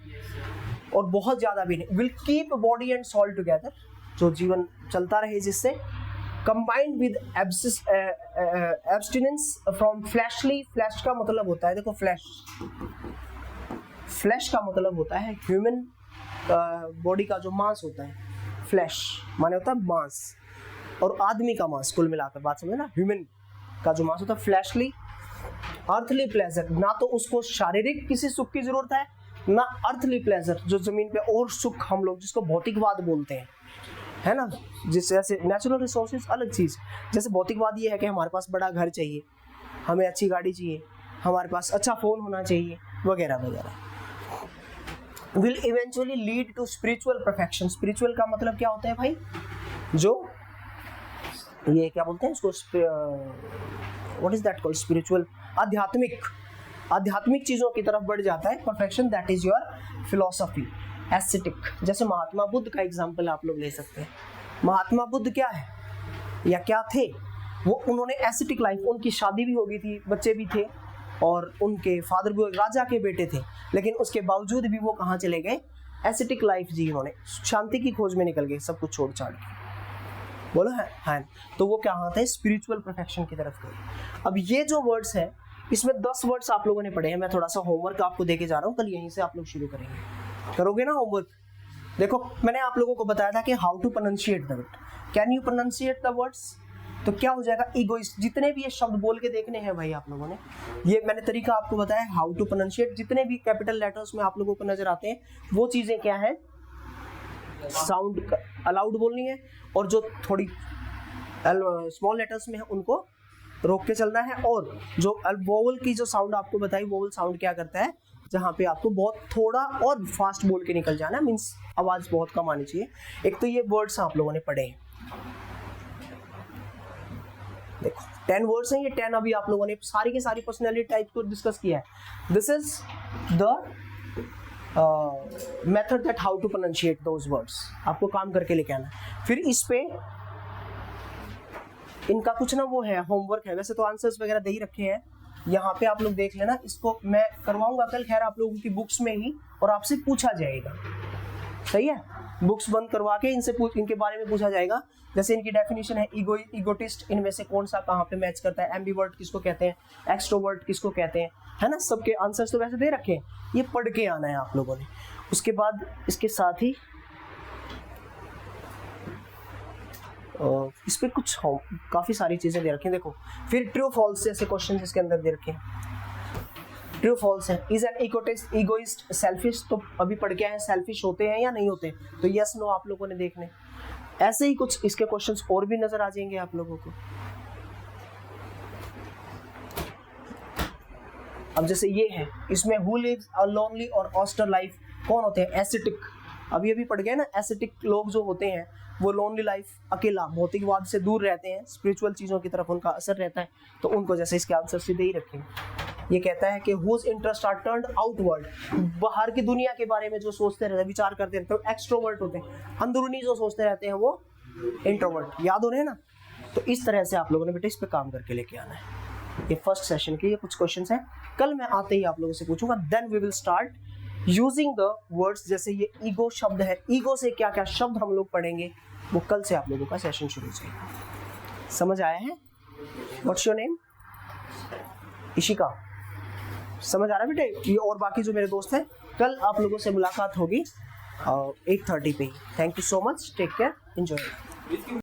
और बहुत ज्यादा भी नहीं। Will keep body and soul together, जो जीवन चलता रहे जिससे। Combined with abstinence from fleshly, flesh का मतलब होता है, देखो फ्लैश, फ्लैश का मतलब होता है ह्यूमन बॉडी का जो मांस होता है, फ्लैश माने होता है मांस, और आदमी का मांस, कुल मिलाकर बात समझे ना, ह्यूमन का जो मांस होता है। फ्लैशली, अर्थली प्लेजर, ना तो उसको शारीरिक किसी सुख की जरूरत है, ना अर्थली प्लेजर जो जमीन पे और सुख हम लोग जिसको भौतिकवाद बोलते हैं, है ना। जैसे नेचुरल रिसोर्सेज अलग चीज, जैसे भौतिकवाद ये है कि हमारे पास बड़ा घर चाहिए, हमें अच्छी गाड़ी चाहिए, हमारे पास अच्छा फोन होना चाहिए, वगैरह वगैरह। Will eventually lead to spiritual perfection. Spiritual का मतलब क्या होता है भाई, जो ये क्या बोलते हैं इसको, what is that called, spiritual, आध्यात्मिक चीजों की तरफ बढ़ जाता है। Perfection, that is your philosophy. Aesthetic, जैसे महात्मा बुद्ध का एग्जांपल आप लोग ले सकते हैं। महात्मा बुद्ध क्या है या क्या थे वो, उन्होंने एस्थेटिक लाइफ, उनकी शादी भी हो गई थी, बच्चे भी थे, और उनके फादर भी राजा के बेटे थे, लेकिन उसके बावजूद भी वो कहाँ चले गए, एस्थेटिक लाइफ जी, उन्होंने शांति की खोज में निकल गए, सब कुछ छोड़ छाड़ के, बोलो है। तो वो क्या होता है, स्पिरिचुअल परफेक्शन की तरफ गए। अब ये जो वर्ड्स है, इसमें 10 वर्ड्स आप लोगों ने पढ़े हैं। मैं थोड़ा सा होमवर्क आपको देके जा रहा हूँ, कल यहीं से आप लोग शुरू करेंगे, करोगे ना होमवर्क। देखो मैंने आप लोगों को बताया था कि how to pronounciate the word, can you pronounciate the words, तो क्या हो जाएगा, इगोइस्ट। जितने भी ये शब्द बोल के देखने हैं भाई आप लोगों ने, ये मैंने तरीका आपको बताया हाउ टू प्रोनाउंशिएट। जितने भी कैपिटल लेटर्स में आप लोगों को नजर आते हैं, वो चीजें क्या है, साउंड अलाउड बोलनी है, और जो थोड़ी स्मॉल लेटर्स में है उनको रोक के चलना है। और जो वोवल की जो साउंड आपको बताई, वोवल साउंड क्या करता है, जहाँ पे आपको बहुत थोड़ा और फास्ट बोल के निकल जाना है, मीन्स आवाज बहुत कम आनी चाहिए। एक तो ये वर्ड्स आप लोगों ने पढ़े हैं, देखो 10 वर्ड्स हैं ये, 10 अभी आप लोगों ने सारी की सारी पर्सनैलिटी टाइप को डिस्कस किया है। This is the method that how to pronounciate those words, आपको काम करके लेके आना है। फिर इस पे इनका कुछ ना वो है, होमवर्क है, वैसे तो आंसर्स वगैरह दे ही रखे हैं, यहाँ पे आप लोग देख लेना। इसको मैं करवाऊंगा कल, खैर आप लोगों की बुक्स में ही, और आपसे पूछा जाएगा, सही है। बुक्स बंद करवा के इनसे इनके बारे में पूछा जाएगा। जैसे इनकी डेफिनेशन है, इगोटिस्ट इनमें से कौन सा कहाँ पे मैच करता है, एम्बिवर्ट किसको कहते हैं, एक्सट्रोवर्ट किसको कहते हैं, है ना। सबके आंसर्स तो वैसे दे रखे हैं, ये पढ़ के आना है आप लोगों ने। उसके बाद इसके साथ ही इस पे कुछ काफी सारी चीजें दे रखी हैं, देखो। फिर ट्रू फॉल्स जैसे क्वेश्चन इसके अंदर दे रखे हैं। ट्रू फॉल्स है, इज एन इगोइस्ट सेल्फिश, तो अभी पढ़ के आए सेल्फिश होते हैं या नहीं होते, तो यस नो आप लोगों ने देखने। ऐसे ही कुछ इसके क्वेश्चंस और भी नजर आ जाएंगे आप लोगों को। अब जैसे ये है, इसमें हु लिव्स अ लोनली और ऑस्टर लाइफ, कौन होते हैं, एसिटिक। अभी पढ़ गए ना, एसिटिक लोग जो होते हैं वो लोनली लाइफ, अकेला, भौतिकवाद से दूर रहते हैं, स्पिरिचुअल चीजों की तरफ उनका असर रहता है, तो उनको जैसे इसके आंसर सीधे ही रखें। ये कहता है कि whose interest are turned outward, बाहर की दुनिया के बारे में जो सोचते रहते हैं, विचार करते रहते हैं, एक्सट्रोवर्ट होते हैं, अंदरूनी जो सोचते रहते हैं वो इंट्रोवर्ट, याद हो रहे हैं ना। तो इस तरह से आप लोगों ने बेटा इस पे काम करके लेके आना है। ये फर्स्ट सेशन के ये कुछ क्वेश्चंस हैं, कल मैं आते ही आप लोगों से पूछूंगा। Then we will start using the words, जैसे ये ईगो शब्द है, ईगो से क्या क्या शब्द हम लोग पढ़ेंगे, वो कल से आप लोगों का सेशन शुरू हो जाएगा। समझ आया है? What's your name? इशिका। समझ आ रहा है बेटे? ये और बाकी जो मेरे दोस्त हैं, कल आप लोगों से मुलाकात होगी 8:30 पे ही। Thank you so much, take care, enjoy.